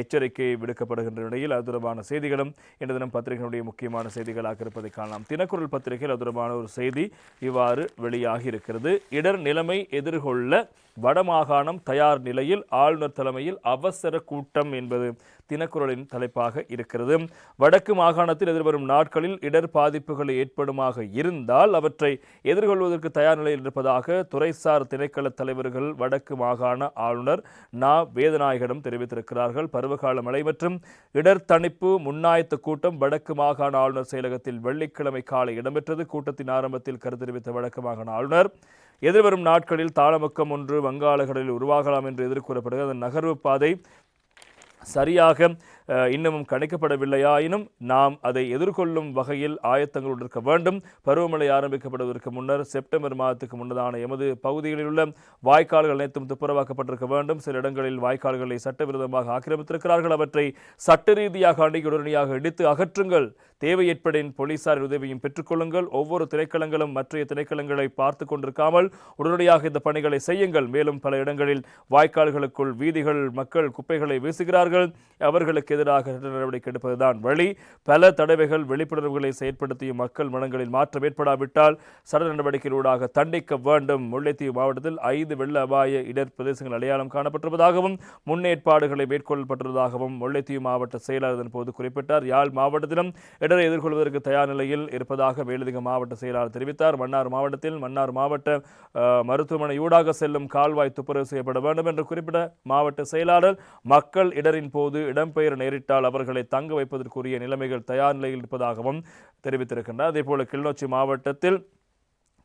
A: எச்சரிக்கை விடுக்கப்படுகின்ற நிலையில் அது தொடர்பான செய்திகளும் இன்று தினம் பத்திரிகைகளுடைய முக்கியமான செய்திகளாக இருப்பதை காணலாம். தினக்குரல் பத்திரிகையில் அது தொடர்பான ஒரு செய்தி இவ்வாறு வெளியாகி இருக்கிறது. இடர் நிலைமை எதிர்கொள்ள வடமாகாணம் தயார் நிலையில் ஆளுநர் தலைமையில் அவசர கூட்டம் என்பது தினக்குரலின் தலைப்பாக இருக்கிறது. வடக்கு மாகாணத்தில் எதிர்வரும் நாட்களில் இடர் பாதிப்புகள் ஏற்படுமாக இருந்தால் அவற்றை எதிர்கொள்வதற்கு தயார் நிலையில் இருப்பதாக துறைசார் திணைக்கள தலைவர்கள் வடக்கு மாகாண ஆளுநர் வேதநாயகனிடம் தெரிவித்திருக்கிறார்கள். பருவகால மழை மற்றும் இடர் தணிப்பு முன்னாயத்த கூட்டம் வடக்கு மாகாண ஆளுநர் செயலகத்தில் வெள்ளிக்கிழமை காலை இடம்பெற்றது. கூட்டத்தின் ஆரம்பத்தில் கருத்து தெரிவித்த வடக்கு மாகாண ஆளுநர் எதிர்வரும் நாட்களில் தாளமுக்கம் ஒன்று வங்காளக்கடலில் உருவாகலாம் என்று எதிர்கூறப்படுகிறது. அதன் நகர்வு பாதை சரியாக இன்னமும் கணிக்கப்படவில்லையாயினும் நாம் அதை எதிர்கொள்ளும் வகையில் ஆயத்தங்களோடு இருக்க வேண்டும். பருவமழை ஆரம்பிக்கப்படுவதற்கு முன்னர் செப்டம்பர் மாதத்துக்கு முன்னதான எமது பகுதிகளில் உள்ள வாய்க்கால்கள் அனைத்தும் துப்புரவாக்கப்பட்டிருக்க வேண்டும். சில இடங்களில் வாய்க்கால்களை சட்டவிரோதமாக ஆக்கிரமித்திருக்கிறார்கள். அவற்றை சட்ட ரீதியாக அணுகி உடனடியாக இடித்து அகற்றுங்கள். தேவை ஏற்படின் போலீசாரின் உதவியும் பெற்றுக்கொள்ளுங்கள். ஒவ்வொரு திணைக்களங்களும் மற்றைய திணைக்களங்களை பார்த்து கொண்டிருக்காமல் உடனடியாக இந்த பணிகளை செய்யுங்கள். மேலும் பல இடங்களில் வாய்க்கால்களுக்குள் வீதிகள் மக்கள் குப்பைகளை வீசுகிறார்கள். அவர்களுக்கு எதிராக நடவடிக்கை எடுப்பதுதான் வழி. பல தடவைகள் விழிப்புணர்வுகளை செயற்படுத்தியும் மக்கள் மனங்களில் மாற்றம் ஏற்படாவிட்டால் சட்ட நடவடிக்கைகளூடாக தண்டிக்க வேண்டும். முல்லைத்தீவு மாவட்டத்தில் 5 வெள்ள அபாய இடர் பிரதேசங்கள் அடையாளம் காணப்பட்டிருப்பதாகவும் முன்னேற்பாடுகளை மேற்கொள்ளப்பட்டுள்ளதாகவும் முல்லைத்தீவு மாவட்ட செயலாளர் போது குறிப்பிட்டார். யாழ் மாவட்டத்திலும் இடரை எதிர்கொள்வதற்கு தயார் நிலையில் இருப்பதாக மேலதிக மாவட்ட செயலாளர் தெரிவித்தார். மன்னார் மாவட்டத்தில் மன்னார் மாவட்ட மருத்துவமனை ஊடாக செல்லும் கால்வாய் துப்புரவு செய்யப்பட வேண்டும் என்று குறிப்பிட்ட மாவட்ட செயலாளர் மக்கள் இடரின் போது இடம்பெயர நேரிட்டால் அவர்களை தங்க வைப்பதற்குரிய நிலைமைகள் தயார் நிலையில் இருப்பதாகவும் தெரிவித்திருக்கின்றார். அதேபோல கிளிநொச்சி மாவட்டத்தில்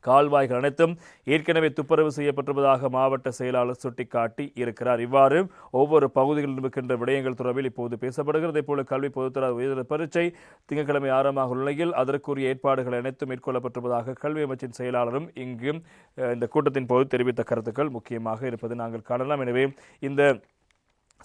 A: கால்வாய்கள் அனைத்தும் ஏற்கனவே துப்புரவு செய்யப்பட்டிருப்பதாக மாவட்ட செயலாளர் சுட்டிக்காட்டி இருக்கிறார். இவ்வாறு ஒவ்வொரு பகுதிகளில் இருக்கின்ற விடயங்கள் தொடர்பில் இப்போது பேசப்படுகிறது. இதேபோல கல்வி பொதுத்தர உயர்தர பரீட்சை திங்கட்கிழமை ஆரம்பமாக உள்ள நிலையில் அதற்குரிய ஏற்பாடுகள் அனைத்தும் மேற்கொள்ளப்பட்டிருப்பதாக கல்வி அமைச்சின் செயலாளரும் இங்கு இந்த கூட்டத்தின் போது தெரிவித்த கருத்துக்கள் முக்கியமாக இருப்பதை நாங்கள் காணலாம். எனவே இந்த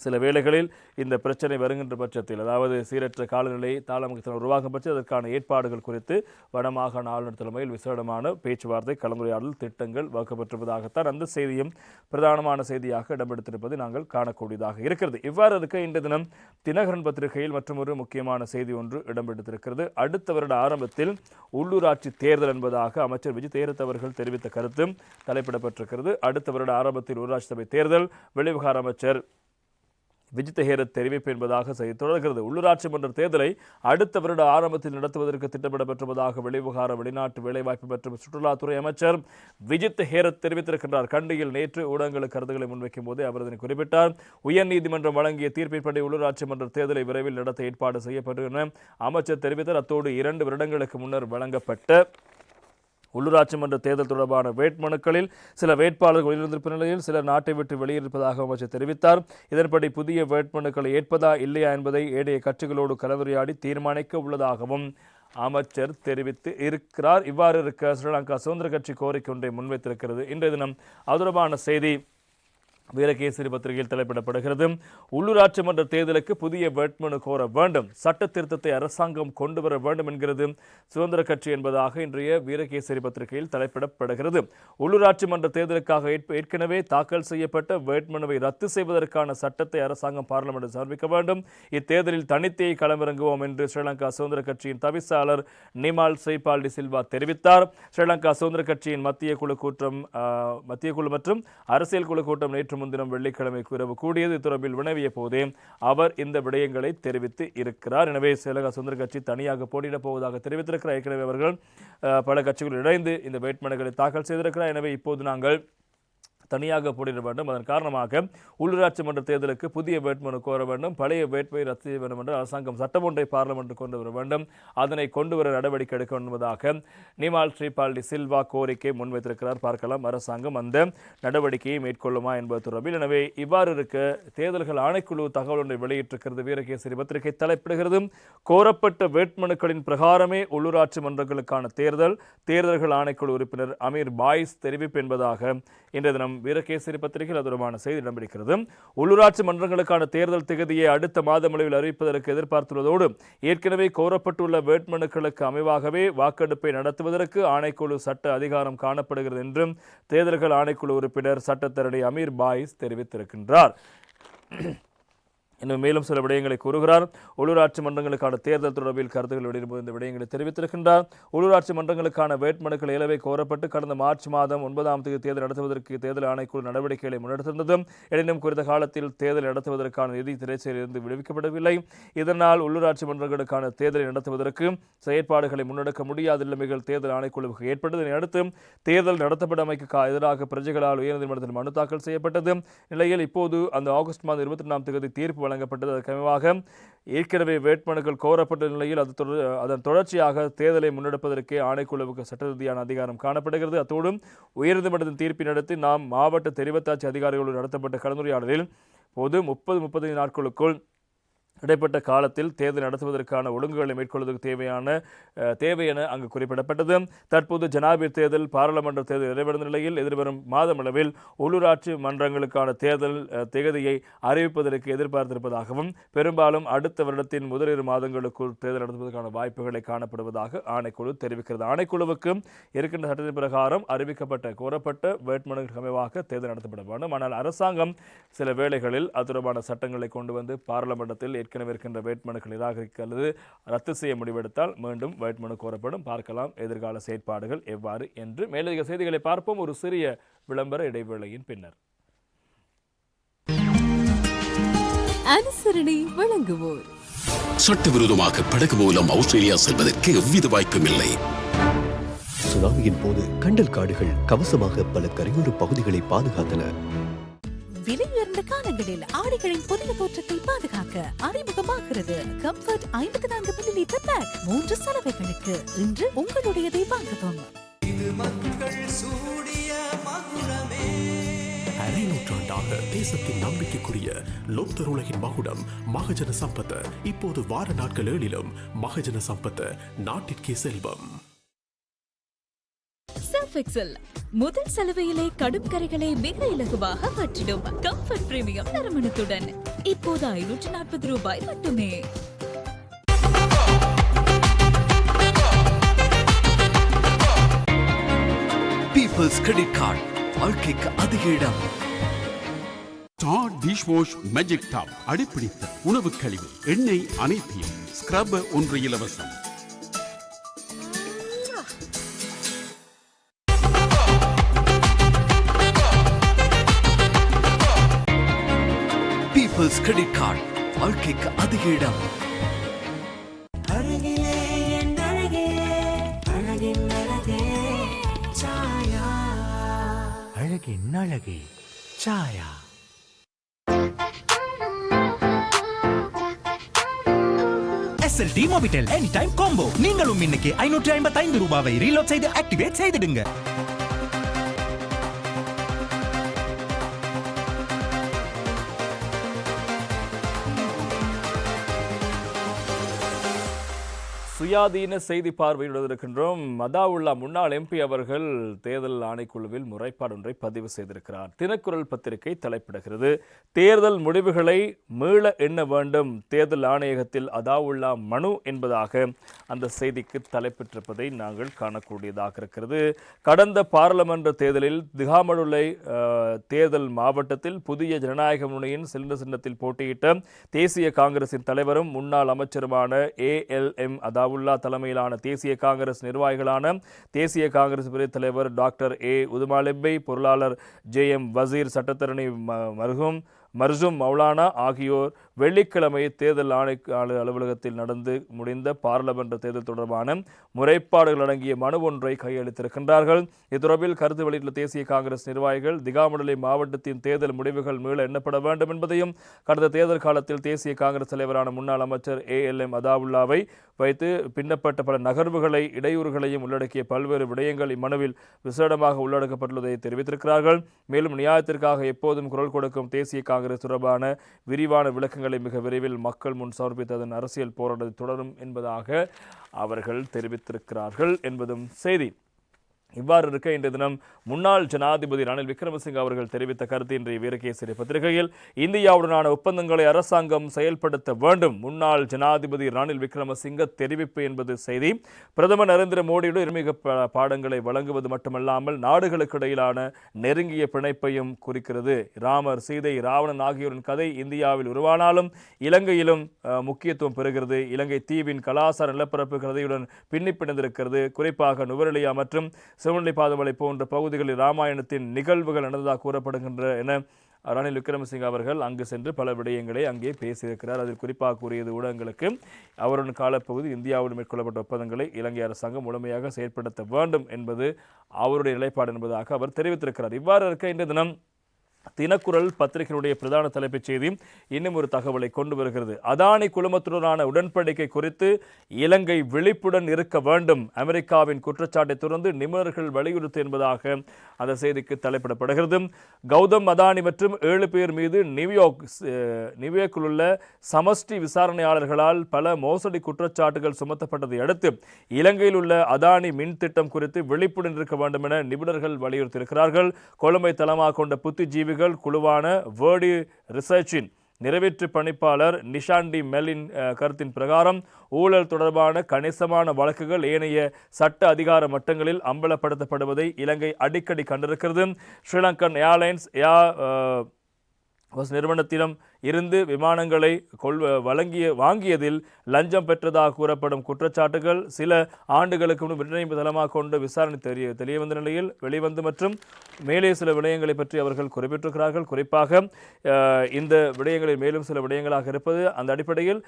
A: சில வேளைகளில் இந்த பிரச்சனை வருகின்ற பட்சத்தில், அதாவது சீரற்ற காலநிலை தாளமுகத்தில் உருவாகும் பட்சத்தில் அதற்கான ஏற்பாடுகள் குறித்து வடமாகாண ஆளுநர் தலைமையில் விசேடமான பேச்சுவார்த்தை கலந்துரையாடல் திட்டங்கள் வகுக்கப்பட்டிருப்பதாகத்தான் அந்த செய்தியும் பிரதானமான செய்தியாக இடம்பெடுத்திருப்பதை நாங்கள் காணக்கூடியதாக இருக்கிறது. இவ்வாறு இருக்க இன்று தினம் தினகரன் பத்திரிகையில் மற்றொரு முக்கியமான செய்தி ஒன்று இடம்பெடுத்திருக்கிறது. அடுத்த வருட ஆரம்பத்தில் உள்ளூராட்சி தேர்தல் என்பதாக அமைச்சர் விஜய் தேரத் அவர்கள் தெரிவித்த கருத்து தலைப்பிடப்பட்டிருக்கிறது. அடுத்த வருட ஆரம்பத்தில் உள்ளூராட்சி சபை தேர்தல் வெளிவிவகார அமைச்சர் விஜித்த ஹேரத் தெரிவிப்பு என்பதாக செய்தி தொடர்கிறது. உள்ளூராட்சி மன்ற தேர்தலை அடுத்த வருட ஆரம்பத்தில் நடத்துவதற்கு திட்டமிடப்பட்டிருப்பதாக வெளிவிவகார வெளிநாட்டு வேலைவாய்ப்பு மற்றும் சுற்றுலாத்துறை அமைச்சர் விஜித் ஹேரத் தெரிவித்திருக்கின்றார். கண்டியில் நேற்று ஊடகங்களுக்கு கருத்துக்களை முன்வைக்கும் போதே அவர் இதனை குறிப்பிட்டார். உயர்நீதிமன்றம் வழங்கிய தீர்ப்பின்படி உள்ளூராட்சி மன்ற தேர்தலை விரைவில் நடத்த ஏற்பாடு செய்யப்படும் என அமைச்சர் தெரிவித்தார். அத்தோடு 2 வருடங்களுக்கு முன்னர் வழங்கப்பட்ட உள்ளூராட்சி மன்ற தேர்தல் தொடர்பான வேட்புமனுக்களில் சில வேட்பாளர்கள் உயிரிழந்திருப்ப நிலையில் சிலர் நாட்டை விட்டு வெளியேறிருப்பதாக அமைச்சர் தெரிவித்தார். இதன்படி புதிய வேட்புமனுக்களை ஏற்பதா இல்லையா என்பதை ஏனைய கட்சிகளோடு கலந்துரையாடி தீர்மானிக்க உள்ளதாகவும் அமைச்சர் தெரிவித்து இருக்கிறார். இவ்வாறு இருக்க ஸ்ரீலங்கா சுதந்திர கட்சி கோரிக்கை ஒன்றை முன்வைத்திருக்கிறது. இன்றைய தினம் அது தொடர்பான செய்தி வீரகேசரி பத்திரிகையில் தலைப்பிடப்படுகிறது. உள்ளூராட்சி மன்ற தேர்தலுக்கு புதிய வேட்புமனு கோர வேண்டும், சட்ட திருத்தத்தை அரசாங்கம் கொண்டு வர வேண்டும் என்கிறது சுதந்திர கட்சி என்பதாக இன்றைய வீரகேசரி பத்திரிகையில் தலைப்பிடப்படுகிறது. உள்ளூராட்சி மன்ற தேர்தலுக்காக ஏற்கனவே தாக்கல் செய்யப்பட்ட வேட்புமனுவை ரத்து செய்வதற்கான சட்டத்தை அரசாங்கம் பார்லிமெண்டில் சமர்ப்பிக்க வேண்டும். இத்தேர்தலில் தனித்தே களமிறங்குவோம் என்று ஸ்ரீலங்கா சுதந்திர கட்சியின் தவிசாளர் நிமால் ஸ்ரீபால் சில்வா தெரிவித்தார். ஸ்ரீலங்கா சுதந்திர கட்சியின் மத்திய குழு மற்றும் அரசியல் குழு கூட்டம் நேற்று முன்தினம் வெள்ளிக்கிழமை இரவு கூடியது. தொடர்பில் வினவிய போதே அவர் இந்த விடயங்களை தெரிவித்து இருக்கிறார். எனவே ஸ்ரீலங்கா சுதந்திர கட்சி தனியாக போட்டியிடப் போவதாக தெரிவித்திருக்கிறார். ஏற்கனவே அவர்கள் பல கட்சிகள் இணைந்து இந்த வேட்புமனுக்களை தாக்கல் செய்திருக்கிறார். எனவே இப்போது நாங்கள் தனியாக போட்டியிட வேண்டும். அதன் காரணமாக உள்ளூராட்சி மன்ற தேர்தலுக்கு புதிய வேட்புமனு கோர வேண்டும், பழைய வேட்பை ரத்து செய்ய வேண்டும் என்று அரசாங்கம் சட்டம் ஒன்றை பார்லிமென்ட் கொண்டு வர வேண்டும், அதனை கொண்டு வர நடவடிக்கை எடுக்க வேண்டும் என்பதாக நிமால் ஸ்ரீபால் சில்வா கோரிக்கை முன்வைத்திருக்கிறார். பார்க்கலாம் அரசாங்கம் அந்த நடவடிக்கையை மேற்கொள்ளுமா என்பது தொடர்பில். எனவே இவ்வாறு இருக்க தேர்தல்கள் ஆணைக்குழு தகவல் ஒன்றை வெளியிட்டிருக்கிறது. வீரகேசரி பத்திரிகை தலைப்பிடுகிறது. கோரப்பட்ட வேட்புமனுக்களின் பிரகாரமே உள்ளூராட்சி மன்றங்களுக்கான தேர்தல்கள் ஆணைக்குழு உறுப்பினர் அமீர் பாய்ஸ் தெரிவிப்பு என்பதாக இன்றைய தினம் வீரகேசரி பத்திரிகையில் தொடர்பான செய்தி இடம்பெறுகிறது. உள்ளூராட்சி மன்றங்களுக்கான தேர்தல் திகதியை அடுத்த மாதம் அளவில் அறிவிப்பதற்கு எதிர்பார்த்துள்ளதோடு ஏற்கனவே கோரப்பட்டுள்ள வேட்புமனுக்களுக்கு அமைவாகவே வாக்கெடுப்பை நடத்துவதற்கு ஆணைக்குழு சட்ட அதிகாரம் காணப்படுகிறது என்றும் தேர்தல்கள் ஆணைக்குழு உறுப்பினர் சட்டத்தரணி அமீர் பாய்ஸ் தெரிவித்திருக்கின்றார். இன்னும் மேலும் சில விடயங்களை கூறுகிறார். உள்ளூராட்சி மன்றங்களுக்கான தேர்தல் தொடர்பில் கருத்துக்கள் வெளியிடும்போது இந்த விடயங்களை தெரிவித்திருக்கின்றார். உள்ளூராட்சி மன்றங்களுக்கான வேட்புமனுக்கள் ஏலவே கோரப்பட்டு கடந்த மார்ச் மாதம் 9ஆம் தேதி தேர்தல் நடத்துவதற்கு தேர்தல் ஆணைக்குழு நடவடிக்கைகளை முன்னெடுத்திருந்தது. எனினும் குறித்த காலத்தில் தேர்தல் நடத்துவதற்கான நிதி திரைச்சையிலிருந்து விடுவிக்கப்படவில்லை. இதனால் உள்ளூராட்சி மன்றங்களுக்கான தேர்தலை நடத்துவதற்கு செயற்பாடுகளை முன்னெடுக்க முடியாத நிலைமைகள் தேர்தல் ஆணைக்குழுவுக்கு ஏற்பட்டது. இதனையடுத்து தேர்தல் நடத்தப்படமைக்கு எதிராக பிரஜைகளால் உயர்நீதிமன்றத்தில் மனு தாக்கல் செய்யப்பட்டது. நிலையில் இப்போது அந்த ஆகஸ்ட் மாதம் 22ஆம் தேதி தீர்ப்பு வழங்கப்பட்டது. அதற்கமைவாக ஏற்கனவே வேட்புமனுக்கள் கோரப்பட்ட நிலையில் அதன் தொடர்ச்சியாக தேர்தலை முன்னெடுப்பதற்கே ஆணைக்குழுவுக்கு சட்ட ரீதியான அதிகாரம் காணப்படுகிறது. அத்தோடு உயர்நீதிமன்றத்தின் தீர்ப்பினை அடுத்து நாம் மாவட்ட தெரிவத்தாட்சி அதிகாரிகளோடு நடத்தப்பட்ட கலந்துரையாடலில் போது 30-35 நாட்களுக்குள் இடைப்பட்ட காலத்தில் தேர்தல் நடத்துவதற்கான ஒழுங்குகளை மேற்கொள்வதற்கு தேவை என அங்கு குறிப்பிடப்பட்டது. தற்போது ஜனாதிபதி தேர்தல், பாராளுமன்ற தேர்தல் நிறைவடைந்த நிலையில் எதிர்வரும் மாதமளவில் உள்ளூராட்சி மன்றங்களுக்கான தேர்தல் திகதியை அறிவிப்பதற்கு எதிர்பார்த்திருப்பதாகவும் பெரும்பாலும் அடுத்த வருடத்தின் முதல் 2 மாதங்களுக்குள் தேர்தல் நடத்துவதற்கான வாய்ப்புகளை காணப்படுவதாக ஆணைக்குழு தெரிவிக்கிறது. ஆணைக்குழுவுக்கு இருக்கின்ற சட்டத்தின் பிரகாரம் கோரப்பட்ட வேட்புமனுக்கு அமைவாக தேர்தல் நடத்தப்பட வேண்டும். ஆனால் அரசாங்கம் சில வேளைகளில் அது தொடர்பான சட்டங்களை கொண்டு வந்து பாராளுமன்றத்தில் ஏற்கனவே இருக்கின்ற வேட்புமனுக்கள் நிராகரிக்க அல்லது ரத்து செய்ய முடிவெடுத்தால் மீண்டும் வேட்புமனு கோரப்படும். பார்க்கலாம் எதிர்கால செயற்பாடுகள் எவ்வாறு என்று. மேலதிக செய்திகளை பார்ப்போம் ஒரு சிறிய விளம்பர இடைவேளையின் பின்னர்.
B: அனுசரணை வழங்குவோர்.
C: சட்டவிரோதமாக படகு மூலம் ஆஸ்திரேலியா செல்வதற்கு எவ்வித வாய்ப்பும் இல்லை.
D: சுனாமியின் போது கண்டல் காடுகள் கவசமாக பல கரையோர பகுதிகளை பாதுகாத்தன.
B: விலை உயர்ந்த காலங்களில் ஆடைகளின் புதிய தோற்றத்தை பாதுகாக்க அறிமுகமாகிறது கம்ஃபர்ட் 54 மில்லிலிட்டர் பேக் 3 சலவைகளுக்கு. இன்று உங்களுடையதை வாங்கவும்.
E: அரை நூற்றாண்டாக தேசத்தின் நம்பிக்கைக்குரிய லோக்தர் உலகின் மகுடம் மகஜன சம்பத். இப்போது வார நாட்கள் 7லும் மகஜன சம்பத், நாட்டிற்கே செல்வம்.
B: சர்ஃபெக்சல் முதல் சலவையிலே கடும் கரைகளை மிக இலகுவாக அகற்றிடும் கம்ஃபர்ட் பிரீமியம் நறுமணத்துடன் இப்போது 540 ரூபாய் மட்டுமே.
E: பீப்பிள்ஸ் கிரெடிட் கார்டு, வாழ்க்கைக்கு அதிக இடம்.
C: Star dish wash magic top, அடிப்பிடித்த உணவு கழிவு எண்ணெய் அனைத்தையும் ஸ்க்ரப் 1 இலவசம்.
H: பீப்புள்ஸ் கிரெடிட் கார்டு, வாழ்க்கைக்கு அதிக இடம்.
I: அழகின் அழகே சாயா. SLT Mobitel Anytime Combo. நீங்களும் இன்னைக்கு 555 ரூபாவை ரீலோட் செய்து ஆக்டிவேட் செய்திடுங்க.
A: சுயாதீன செய்தி பார்வையிடுவதற்கின்றோம். மதாவுல்லா முன்னாள் எம்பி அவர்கள் தேர்தல் ஆணைக்குழுவில் முறைப்பாடு ஒன்றை பதிவு செய்திருக்கிறார். தினக்குரல் பத்திரிகை தலைப்பிடுகிறது, தேர்தல் முடிவுகளை மீள எண்ண வேண்டும், தேர்தல் ஆணையகத்தில் அதாவுல்லா மனு என்பதாக அந்த செய்திக்கு தலைப்பிட்டிருப்பதை நாங்கள் காணக்கூடியதாக இருக்கிறது. கடந்த பாராளுமன்ற தேர்தலில் திகாமடுலை தேர்தல் மாவட்டத்தில் புதிய ஜனநாயக முன்னணியின் சின்னத்தில் போட்டியிட்ட தேசிய காங்கிரசின் தலைவரும் முன்னாள் அமைச்சருமான ALM அதாவுல்லா தலைமையிலான தேசிய காங்கிரஸ் நிர்வாகிகளான தேசிய காங்கிரஸ் பிரிவு தலைவர் டாக்டர் உதுமாலெப்பை, பொருளாளர் JM வசீர், சட்டத்தரணி மர்சூம் மௌலானா ஆகியோர் வெள்ளிக்கிழமை தேர்தல் ஆணையாளர் அலுவலகத்தில் நடந்து முடிந்த பாராளுமன்ற தேர்தல் தொடர்பான முறைப்பாடுகள் அடங்கிய மனு ஒன்றை கையளித்திருக்கின்றார்கள். இது தொடர்பில் கருத்து வெளியிட்டுள்ள தேசிய காங்கிரஸ் நிர்வாகிகள், திகாமடுலை மாவட்டத்தின் தேர்தல் முடிவுகள் மீள எண்ணப்பட வேண்டும் என்பதையும், கடந்த தேர்தல் காலத்தில் தேசிய காங்கிரஸ் தலைவரான முன்னாள் அமைச்சர் ALM அதாவுல்லாவை வைத்து பின்னப்பட்ட பல நகர்வுகளை, இடையூறுகளையும் உள்ளடக்கிய பல்வேறு விடயங்கள் இம்மனுவில் விசேடமாக உள்ளடக்கப்பட்டுள்ளதை தெரிவித்திருக்கிறார்கள். மேலும் நியாயத்திற்காக எப்போதும் குரல் கொடுக்கும் தேசிய காங்கிரஸ் தொடர்பான விரிவான விளக்கங்களை மிக விரைவில் மக்கள் முன் சமர்ப்பித்ததன் அரசியல் போராட்டத்தை தொடரும் என்பதாக அவர்கள் தெரிவித்திருக்கிறார்கள் என்பதும் செய்தி. இவ்வாறு இருக்க இன்றைய தினம் முன்னாள் ஜனாதிபதி ரணில் விக்ரமசிங்க அவர்கள் தெரிவித்த கருத்து இன்றைய வீரகேசரி பத்திரிகையில், இந்தியாவுடனான ஒப்பந்தங்களை அரசாங்கம் செயல்படுத்த வேண்டும், முன்னாள் ஜனாதிபதி ரணில் விக்ரமசிங்க தெரிவிப்பு என்பது செய்தி. பிரதமர் நரேந்திர மோடியுடன் இருமிக பாடங்களை வழங்குவது மட்டுமல்லாமல் நாடுகளுக்கு இடையிலான நெருங்கிய பிணைப்பையும் குறிக்கிறது. ராமர், சீதை, ராவணன் ஆகியோரின் கதை இந்தியாவில் உருவானாலும் இலங்கையிலும் முக்கியத்துவம் பெறுகிறது. இலங்கை தீவின் கலாசார நிலப்பரப்பு கதையுடன் பின்னி பிணைந்திருக்கிறது. குறிப்பாக நுவரெலியா மற்றும் சிவனொளிபாதமலை போன்ற பகுதிகளில் ராமாயணத்தின் நிகழ்வுகள் நடந்ததாக கூறப்படுகின்ற என ரணில் விக்ரமசிங்க அவர்கள் அங்கு சென்று பல விடயங்களை அங்கே பேசியிருக்கிறார். அதில் குறிப்பாக கூறியது ஊடகங்களுக்கு, அவருடன் காலப்பகுதி இந்தியாவுடன் மேற்கொள்ளப்பட்ட ஒப்பந்தங்களை இலங்கை அரசாங்கம் முழுமையாக செயற்படுத்த வேண்டும் என்பது அவருடைய நிலைப்பாடு என்பதாக அவர் தெரிவித்திருக்கிறார். இவ்வாறு இருக்க இன்றைய தினம் தினக்குரல் பத்திரிகையினுடைய பிரதான தலைப்புச் செய்தி இன்னும் ஒரு தகவலை கொண்டு வருகிறது. அதானி குழுமத்துடனான உடன்படிக்கை குறித்து இலங்கை விழிப்புடன் இருக்க வேண்டும், அமெரிக்காவின் குற்றச்சாட்டை தொடர்ந்து நிபுணர்கள் வலியுறுத்து என்பதாக அந்த செய்திக்கு தலைப்பிடப்படுகிறது. கௌதம் அதானி மற்றும் 7 பேர் மீது நியூயார்க்கில் உள்ள சமஷ்டி விசாரணையாளர்களால் பல மோசடி குற்றச்சாட்டுகள் சுமத்தப்பட்டதை அடுத்து இலங்கையில் உள்ள அதானி மின் திட்டம் குறித்து விழிப்புடன் இருக்க வேண்டும் என நிபுணர்கள் வலியுறுத்தியிருக்கிறார்கள். கொழும்பை தளமாக கொண்ட புத்திஜீவி குழுவான வேர்டி ரிசர்ச்சின் நிறைவேற்று பணிப்பாளர் நிஷாண்டி மெல்லின் கருத்தின் பிரகாரம் ஊழல் தொடர்பான கணிசமான வழக்குகள் ஏனைய சட்ட அதிகார மட்டங்களில் அம்பலப்படுத்தப்படுவதை இலங்கை அடிக்கடி கண்டிருக்கிறது. ஸ்ரீலங்கன் ஏர்லைன்ஸ் நிறுவனத்திடம் இருந்து விமானங்களை வாங்கியதில் லஞ்சம் பெற்றதாக கூறப்படும் குற்றச்சாட்டுகள் சில ஆண்டுகளுக்கு முன் பிரிட்டனை தளமாக கொண்டு விசாரணை தெரியவந்த நிலையில் வெளிவந்து மற்றும் மேலே சில விடயங்களை பற்றி அவர்கள் குறிப்பிட்டிருக்கிறார்கள். குறிப்பாக இந்த விடயங்களில் மேலும் சில விடயங்களாக இருப்பது, அந்த அடிப்படையில்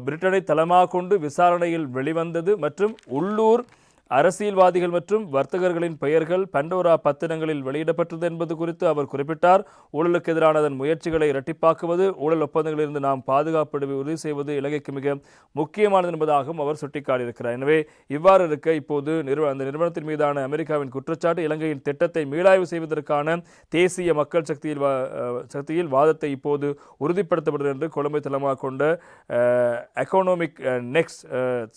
A: பிரிட்டனை தளமாக கொண்டு விசாரணையில் வெளிவந்தது மற்றும் உள்ளூர் அரசியல்வாதிகள் மற்றும் வர்த்தகர்களின் பெயர்கள் பண்டோரா பத்திரங்களில் வெளியிடப்பட்டது என்பது குறித்து அவர் குறிப்பிட்டார். ஊழலுக்கு எதிரான அதன் முயற்சிகளை இரட்டிப்பாக்குவது, ஊழல் ஒப்பந்தங்களிலிருந்து நாம் பாதுகாப்பு உறுதி செய்வது இலங்கைக்கு மிக முக்கியமானது என்பதாகவும் அவர் சுட்டிக்காட்டியிருக்கிறார். எனவே இவ்வாறு இருக்க இப்போது அந்த நிறுவனத்தின் மீதான அமெரிக்காவின் குற்றச்சாட்டு இலங்கையின் திட்டத்தை மீளாய்வு செய்வதற்கான தேசிய மக்கள் சக்தியில் வாதத்தை இப்போது உறுதிப்படுத்தப்படுகிறது என்று கொழும்பை தளமாக கொண்ட எக்கனாமிக் நெக்ஸ்ட்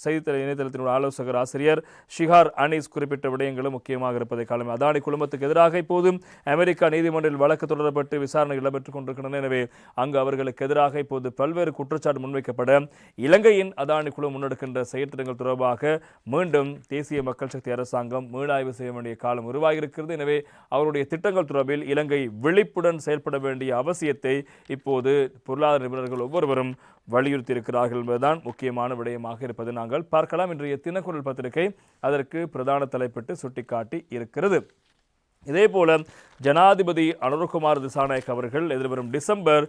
A: செய்தித்தள இணையதளத்தினுடைய ஆலோசகர் ஆசிரியர் ஷிஹார் அனீஸ் குறிப்பிட்ட விடயங்களும் முக்கியமாக இருப்பதை காலம். அதானி குழுமத்துக்கு எதிராக இப்போதும் அமெரிக்கா நீதிமன்றில் வழக்கு தொடரப்பட்டு விசாரணை இடம்பெற்றுக் கொண்டிருக்கின்றன. எனவே அங்கு அவர்களுக்கு எதிராக இப்போது பல்வேறு குற்றச்சாட்டு முன்வைக்கப்பட இலங்கையின் அதானி குழு முன்னெடுக்கின்ற செயற்திட்டங்கள் தொடர்பாக மீண்டும் தேசிய மக்கள் சக்தி அரசாங்கம் மீளாய்வு செய்ய வேண்டிய காலம் உருவாகியிருக்கிறது. எனவே அவருடைய திட்டங்கள் தொடர்பில் இலங்கை விழிப்புடன் செயல்பட வேண்டிய அவசியத்தை இப்போது பொருளாதார நிபுணர்கள் ஒவ்வொருவரும் வலியுறுத்தியிருக்கிறார்கள் என்பதுதான் முக்கியமான விடயமாக இருப்பது நாங்கள் பார்க்கலாம். இன்றைய தினக்குரல் பத்திரிகை அதற்கு பிரதான தலைப்பிட்டு சுட்டிக்காட்டி இருக்கிறது. இதேபோல ஜனாதிபதி அனுரகுமார் திசாநாயக் அவர்கள் எதிர்வரும் டிசம்பர்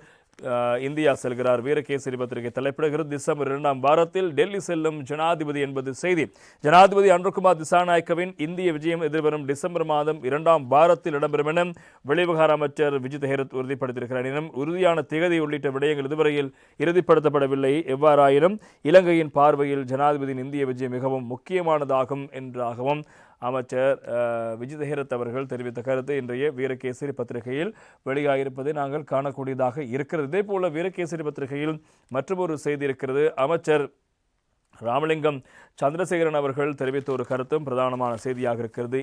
A: இந்தியா செல்கிறார். வீரகேசரி பத்திரிகை தலைப்பிடுகிறது, டிசம்பர் 2ஆம் வாரத்தில் டெல்லி செல்லும் ஜனாதிபதி என்பது செய்தி. ஜனாதிபதி அனுரகுமார் திசாநாயக்கவின் இந்திய விஜயம் எதிர்வரும் டிசம்பர் மாதம் 2ஆம் வாரத்தில் இடம்பெறும் என வெளிவிவகார அமைச்சர் விஜித் ஹேரத் உறுதிப்படுத்தியிருக்கிறார். எனினும் உறுதியான திகதி உள்ளிட்ட விடயங்கள் இதுவரையில் இறுதிப்படுத்தப்படவில்லை. எவ்வாறாயினும் இலங்கையின் பார்வையில் ஜனாதிபதியின் இந்திய விஜயம் மிகவும் முக்கியமானதாகும் என்றாகவும் அமைச்சர் விஜித் ஹேரத் அவர்கள் தெரிவித்த கருத்து இன்றைய வீரகேசரி பத்திரிகையில் வெளியாகியிருப்பதை நாங்கள் காணக்கூடியதாக இருக்கிறது. இதே போல வீரகேசரி பத்திரிகையில் மற்றொரு செய்தி இருக்கிறது. அமைச்சர் ராமலிங்கம் சந்திரசேகரன் அவர்கள் தெரிவித்த ஒரு கருத்தும் பிரதானமான செய்தியாக இருக்கிறது.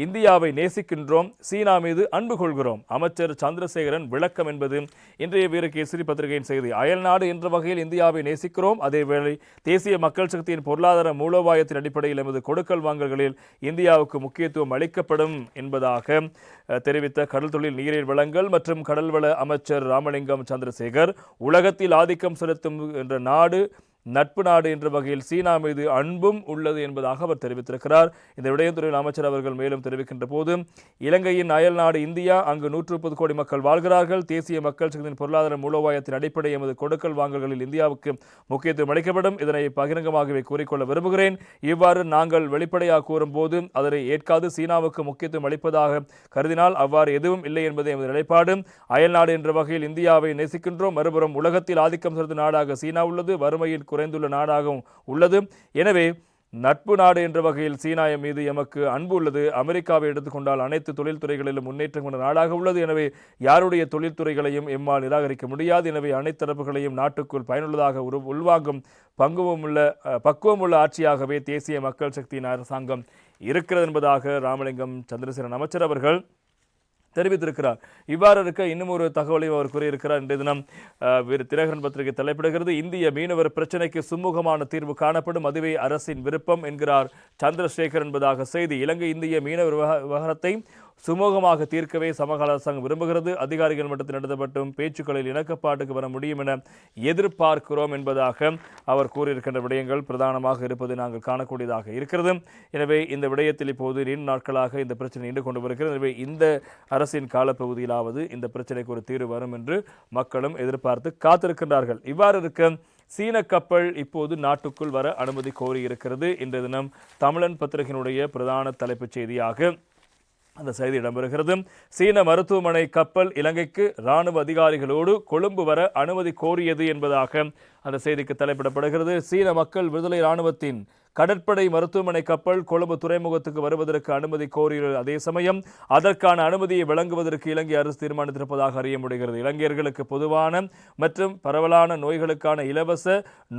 A: இந்தியாவை நேசிக்கின்றோம், சீனா மீது அன்பு கொள்கிறோம். அமைச்சர் சந்திரசேகரன் விளக்கம் என்பது இன்றைய வீரகேசரி பத்திரிகையின் செய்தி. அயல்நாடு என்ற வகையில் இந்தியாவை நேசிக்கிறோம், அதேவேளை தேசிய மக்கள் சக்தியின் பொருளாதார மூலோபாயத்தின் அடிப்படையில் எமது கொடுக்கல் வாங்கல்களில் இந்தியாவுக்கு முக்கியத்துவம் அளிக்கப்படும் என்பதாக தெரிவித்த கடல் தொழில் நீரில் வளங்கள் மற்றும் கடல்வள அமைச்சர் ராமலிங்கம் சந்திரசேகர், உலகத்தில் ஆதிக்கம் செலுத்தும் என்ற நாடு நட்பு நாடு என்ற வகையில் சீனா மீது அன்பும் உள்ளது என்பதாக அவர் தெரிவித்திருக்கிறார். இந்த விடயத்துறையில் அமைச்சர் அவர்கள் மேலும் தெரிவிக்கின்ற போது, இலங்கையின் அயல் நாடு இந்தியா, அங்கு 130 கோடி மக்கள் வாழ்கிறார்கள். தேசிய மக்கள் சக்தியின் பொருளாதார மூலோபாயத்தின் அடிப்படை எமது கொடுக்கல் வாங்கல்களில் இந்தியாவுக்கு முக்கியத்துவம் அளிக்கப்படும். இதனை பகிரங்கமாகவே கூறிக்கொள்ள விரும்புகிறேன். இவ்வாறு நாங்கள் வெளிப்படையாக கூறும்போது அதனை ஏற்காது சீனாவுக்கு முக்கியத்துவம் அளிப்பதாக கருதினால் அவ்வாறு எதுவும் இல்லை என்பதை எமது நிலைப்பாடு. அயல் நாடு என்ற வகையில் இந்தியாவை நேசிக்கின்றோம். மறுபுறம் உலகத்தில் ஆதிக்கம் செலுத்தும் நாடாக சீனா உள்ளது, வறுமையின் குறைந்துள்ள நாடாகவும் உள்ளது. எனவே நட்பு நாடு என்ற வகையில் சீனா மீது எமக்கு அன்பு உள்ளது. அமெரிக்காவை எடுத்துக்கொண்டால் அனைத்து தொழில்துறைகளிலும் முன்னேற்றம் கொண்ட நாடாக உள்ளது. எனவே யாருடைய தொழில்துறைகளையும் எம்மால் நிராகரிக்க முடியாது. எனவே அனைத்து தரப்புகளையும் நாட்டுக்குள் பயனுள்ளதாக உள்வாங்கும் பக்குவமுள்ள ஆட்சியாகவே தேசிய மக்கள் சக்தியின் அரசாங்கம் இருக்கிறது என்பதாக ராமலிங்கம் சந்திரசேகரன் அமைச்சர் அவர்கள் தெரிவித்திருக்கிறார். இவ்வாறு இருக்க இன்னும் ஒரு தகவலையும் அவர் கூறியிருக்கிறார். இன்றைய தினம் தினகரன் பத்திரிகை தலைப்பிடுகிறது, இந்திய மீனவர் பிரச்சினைக்கு சுமூகமான தீர்வு காணப்படும், அதுவே அரசின் விருப்பம் என்கிறார் சந்திரசேகர் என்பதாக செய்தி. இலங்கை இந்திய மீனவர் விவகாரத்தை சுமூகமாக தீர்க்கவே சமகால அரசாங்கம் விரும்புகிறது. அதிகாரிகள் மட்டத்தில் நடத்தப்பட்டும் பேச்சுக்களில் இணக்கப்பாட்டுக்கு வர முடியும் என எதிர்பார்க்கிறோம் என்பதாக அவர் கூறியிருக்கின்ற விடயங்கள் பிரதானமாக இருப்பது நாங்கள் காணக்கூடியதாக இருக்கிறது. எனவே இந்த விடயத்தில் இப்போது நீண்ட நாட்களாக இந்த பிரச்சனை நீண்டு கொண்டு வருகிறது. எனவே இந்த அரசின் காலப்பகுதியிலாவது இந்த பிரச்சனைக்கு ஒரு தீர்வு வரும் என்று மக்களும் எதிர்பார்த்து காத்திருக்கின்றார்கள். இவ்வாறு இருக்க சீன கப்பல் இப்போது நாட்டுக்குள் வர அனுமதி கோரியிருக்கிறது. இன்றைய தினம் தமிழன் பத்திரிகையினுடைய பிரதான தலைப்புச் செய்தியாக அந்த செய்தி இடம்பெறுகிறது. சீன மருத்துவமனை கப்பல் இலங்கைக்கு இராணுவ அதிகாரிகளோடு கொழும்பு வர அனுமதி கோரியது என்பதாக அந்த செய்திக்கு தலைப்பிடப்படுகிறது. சீன மக்கள் விடுதலை இராணுவத்தின் கடற்படை மருத்துவமனை கப்பல் கொழும்பு துறைமுகத்துக்கு வருவதற்கு அனுமதி கோரிய அதே சமயம் அதற்கான அனுமதியை வழங்குவதற்கு இலங்கை அரசு தீர்மானித்திருப்பதாக அறிய முடிகிறது. இலங்கையர்களுக்கு பொதுவான மற்றும் பரவலான நோய்களுக்கான இலவச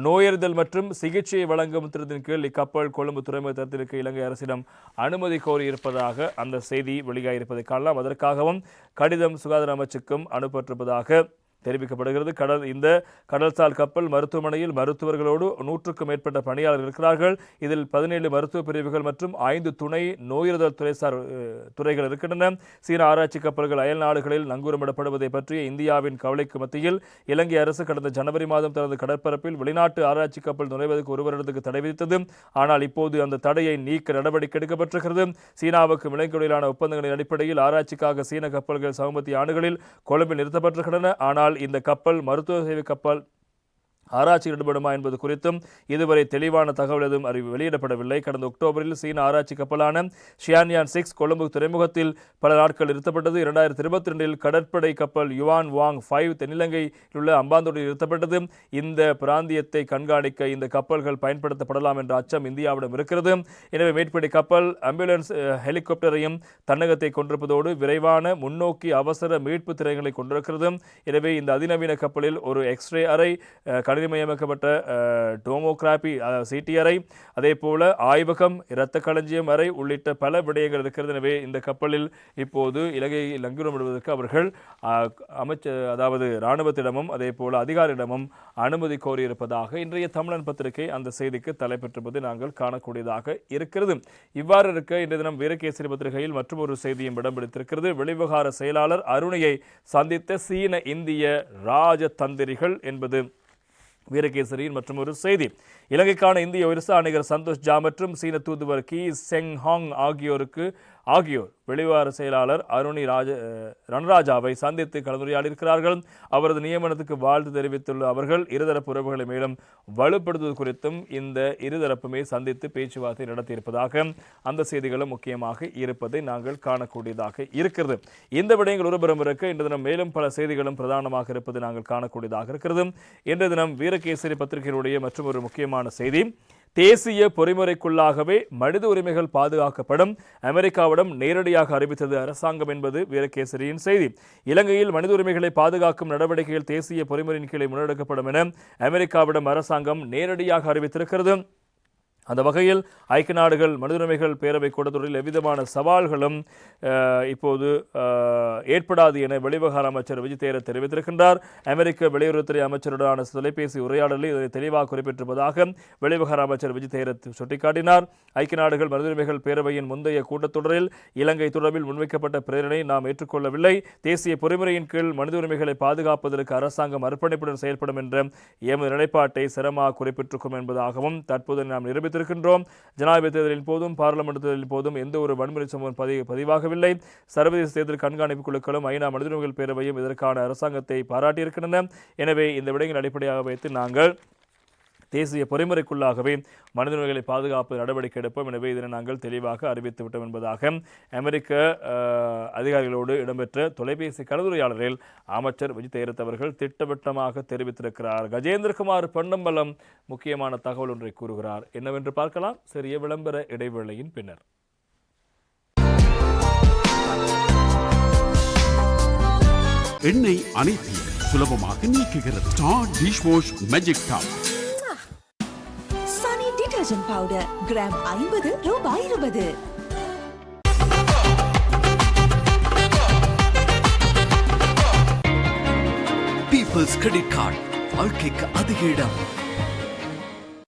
A: நோயறிதல் மற்றும் சிகிச்சையை வழங்கும் திட்டத்தின் கீழ் இக்கப்பல் கொழும்பு துறைமுகத்திற்கு இலங்கை அரசிடம் அனுமதி கோரியிருப்பதாக அந்த செய்தி வெளியாகியிருப்பதை காணலாம். அதற்காகவும் கடிதம் சுகாதார அமைச்சுக்கும் அனுப்பப்பட்டிருப்பதாக தெரிவிக்கப்படுகிறது. இந்த கடல்சார் கப்பல் மருத்துவமனையில் மருத்துவர்களோடு 100க்கும் மேற்பட்ட பணியாளர்கள் இருக்கிறார்கள். இதில் 17 மருத்துவ பிரிவுகள் மற்றும் 5 துணை நோயறிதல் துறைகள் இருக்கின்றன. சீன ஆராய்ச்சி கப்பல்கள் அயல் நாடுகளில் நங்கூரமிடப்படுவதை பற்றிய இந்தியாவின் கவலைக்கு மத்தியில் இலங்கை அரசு கடந்த ஜனவரி மாதம் தனது கடற்பரப்பில் வெளிநாட்டு ஆராய்ச்சி கப்பல் நுழைவதற்கு ஒரு வருடத்துக்கு தடை விதித்தது. ஆனால் இப்போது அந்த தடையை நீக்க நடவடிக்கை எடுக்கப்பட்டிருக்கிறது. சீனாவுக்கு இலங்கையுடனான ஒப்பந்தங்களின் அடிப்படையில் ஆராய்ச்சிக்காக சீன கப்பல்கள் சமீபத்திய ஆண்டுகளில் கொழும்பில் நிறுத்தப்பட்டிருக்கின்றன. ஆனால் இந்த கப்பல் மருத்துவ சேவை கப்பல் ஆராய்ச்சியில் ஈடுபடுமா என்பது குறித்தும் இதுவரை தெளிவான தகவல் எதுவும் வெளியிடப்படவில்லை. கடந்த அக்டோபரில் சீன ஆராய்ச்சி கப்பலான ஷியான்யான் 6 கொழும்பு துறைமுகத்தில் பல நாட்கள் நிறுத்தப்பட்டது. 2022 கடற்படை கப்பல் யுவான் வாங் 5 தென்னிலங்கையில் உள்ள அம்பாந்தோட்டில் நிறுத்தப்பட்டது. இந்த பிராந்தியத்தை கண்காணிக்க இந்த கப்பல்கள் பயன்படுத்தப்படலாம் என்ற அச்சம் இந்தியாவிடம் இருக்கிறது. எனவே மேற்படி கப்பல் ஆம்புலன்ஸ் ஹெலிகாப்டரையும் தன்னகத்தை கொண்டிருப்பதோடு விரைவான முன்னோக்கி அவசர மீட்பு திரைகளை கொண்டிருக்கிறது. எனவே இந்த அதிநவீன கப்பலில் ஒரு எக்ஸ்ரே அறை, கணினிமயமாக்கப்பட்ட டோமோகிராபி சிடி அறை, அதே போல ஆய்வகம், இரத்த களஞ்சியம் அறை உள்ளிட்ட பல விடயங்கள் இருக்கிறது. எனவே இந்த கப்பலில் இப்போது இலங்கையில் நங்கூரமிடுவதற்கு அவர்கள் அதாவது இராணுவத்திடமும் அதே போல அதிகாரியிடமும் அனுமதி கோரியிருப்பதாக இன்றைய தமிழன் பத்திரிகை அந்த செய்திக்கு தலைப்பெற்றிருப்பதை நாங்கள் காணக்கூடியதாக இருக்கிறது. இவ்வாறு இருக்க இன்றைய தினம் வீரகேசரி பத்திரிகையில் மற்றொரு செய்தியும் இடம் பிடித்திருக்கிறது. வெளிவிவகார செயலாளர் அருணையை சந்தித்த சீன இந்திய ராஜதந்திரிகள் என்பது வீரகேசரியின் மற்றும் ஒரு செய்தி. இலங்கைக்கான இந்திய விசாரணையர் சந்தோஷ் ஜா மற்றும் சீன தூதுவர் கி செங் ஹாங் ஆகியோருக்கு ஆகியோர் வெளிவார செயலாளர் ரணராஜாவை சந்தித்து கலந்துரையாடியிருக்கிறார்கள். அவரது நியமனத்துக்கு வாழ்த்து தெரிவித்துள்ள அவர்கள் இருதரப்பு உறவுகளை மேலும் வலுப்படுத்துவது குறித்தும் இந்த இருதரப்புமே சந்தித்து பேச்சுவார்த்தை நடத்தியிருப்பதாக அந்த செய்திகளும் முக்கியமாக இருப்பதை நாங்கள் காணக்கூடியதாக இருக்கிறது. இந்த விடயங்கள் ஒருபுறம் இருக்க இன்று தினம் மேலும் பல செய்திகளும் பிரதானமாக இருப்பதை நாங்கள் காணக்கூடியதாக இருக்கிறது. இன்று தினம் வீரகேசரி பத்திரிகையினுடைய மற்றும் ஒரு முக்கியமான செய்தி, தேசிய பொறிமுறைக்குள்ளாகவே மனித உரிமைகள் பாதுகாக்கப்படும், அமெரிக்காவிடம் நேரடியாக அறிவித்தது அரசாங்கம் என்பது வீரகேசரியின் செய்தி. இலங்கையில் மனித உரிமைகளை பாதுகாக்கும் நடவடிக்கைகள் தேசிய பொறிமுறையின் கீழே முன்னெடுக்கப்படும் என அமெரிக்காவிடம் அரசாங்கம் நேரடியாக அறிவித்திருக்கிறது. அந்த வகையில் ஐக்கிய நாடுகள் மனித உரிமைகள் பேரவை கூட்டத்தொடரில் எவ்விதமான சவால்களும் இப்போது ஏற்படாது என வெளிவிவகார அமைச்சர் விஜய் தேர தெரிவித்திருக்கின்றார். அமெரிக்க வெளியுறவுத்துறை அமைச்சருடனான தொலைபேசி உரையாடலில் இதனை தெளிவாக குறிப்பிட்டிருப்பதாக வெளிவிவகார அமைச்சர் விஜய் தேர சுட்டிக்காட்டினார். ஐக்கிய நாடுகள் மனித உரிமைகள் பேரவையின் முந்தைய கூட்டத்தொடரில் இலங்கை தொடர்பில் முன்வைக்கப்பட்ட பிரேரணை நாம் ஏற்றுக்கொள்ளவில்லை. தேசிய பொறிமுறையின் கீழ் மனித உரிமைகளை பாதுகாப்பதற்கு அரசாங்கம் அர்ப்பணிப்புடன் செயல்படும் என்ற எமது நிலைப்பாட்டை சிரமமாக குறிப்பிட்டிருக்கும் என்பதாகவும் தற்போது நாம் நிரூபித்திருக்கின்றோம். ஜனாதிபதி தேர்தலின் போதும் பாராளுமன்ற தேர்தலின் போதும் எந்த ஒரு வன்முறை சம்பவம் பதிவாகவில்லை. சர்வதேச தேர்தல் கண்காணிப்பு குழுக்களும் ஐநா மனித உரிமைகள் பேரவையும் இதற்கான அரசாங்கத்தை பாராட்டியிருக்கின்றன. எனவே இந்த விடயங்கள் அடிப்படையாக வைத்து நாங்கள் தேசிய பொறிமுறைக்குள்ளாகவே மனித உரிமைகளை பாதுகாப்பு நடவடிக்கை எடுப்போம். எனவே இதனை நாங்கள் தெளிவாக அறிவித்துவிட்டோம் என்பதாக அமெரிக்க அதிகாரிகளோடு இடம்பெற்ற தொலைபேசி கலந்துரையாடலில் அமைச்சர் விஜய் தேரத் அவர்கள் திட்டவட்டமாக தெரிவித்திருக்கிறார். கஜேந்திரகுமார் பொன்னம்பலம் முக்கியமான தகவல் ஒன்றை கூறுகிறார். என்னவென்று பார்க்கலாம் சிறிய விளம்பர இடைவேளையின் பின்னர்.
C: எண்ணெய் அனைத்தையும் சுலபமாக நீக்குகிறது. Star dishwash magic top.
B: சனி டிடர்ஜென்ட் பவுடர் கிராம் 50 ரூபாய் 20.
H: பீப்பிள்ஸ் கிரெடிட் கார்டு, வாழ்க்கைக்கு அதிக இடம்.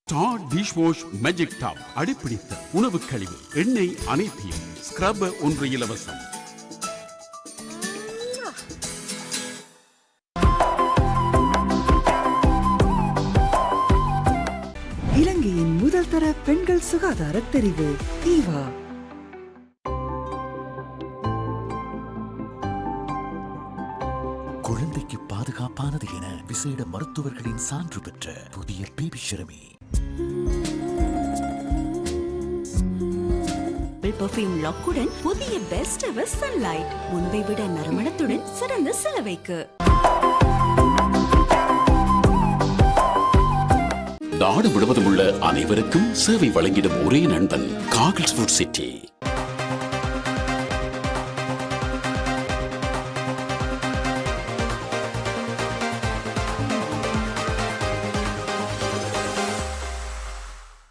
C: Star dishwash magic top. அடிப்பிடித்த உணவு கழிவு எண்ணெய் அனைத்தையும் ஸ்கிரப் ஒன்று இலவசம்.
J: இலங்கையின் முதல் தர பெண்கள் சுகாதார தெரிவு ஈவா.
K: குழந்தைக்கு பாதுகாப்பானது என விசேட மருத்துவர்களின் சான்று பெற்ற புதிய பேபி ஷெரமி.
B: பெர்ஃப்யூம் லாக்குடன் புதிய பெஸ்ட் எவர் சன்லைட், முன்பை விட நறுமணத்துடன் சிறந்த சிலவைக்கு.
L: நாடு முழுவதும் உள்ள அனைவருக்கும் சேவை வழங்கிடும் ஒரே நண்பன் காகில்ஸ் ஃபுட் சிட்டி.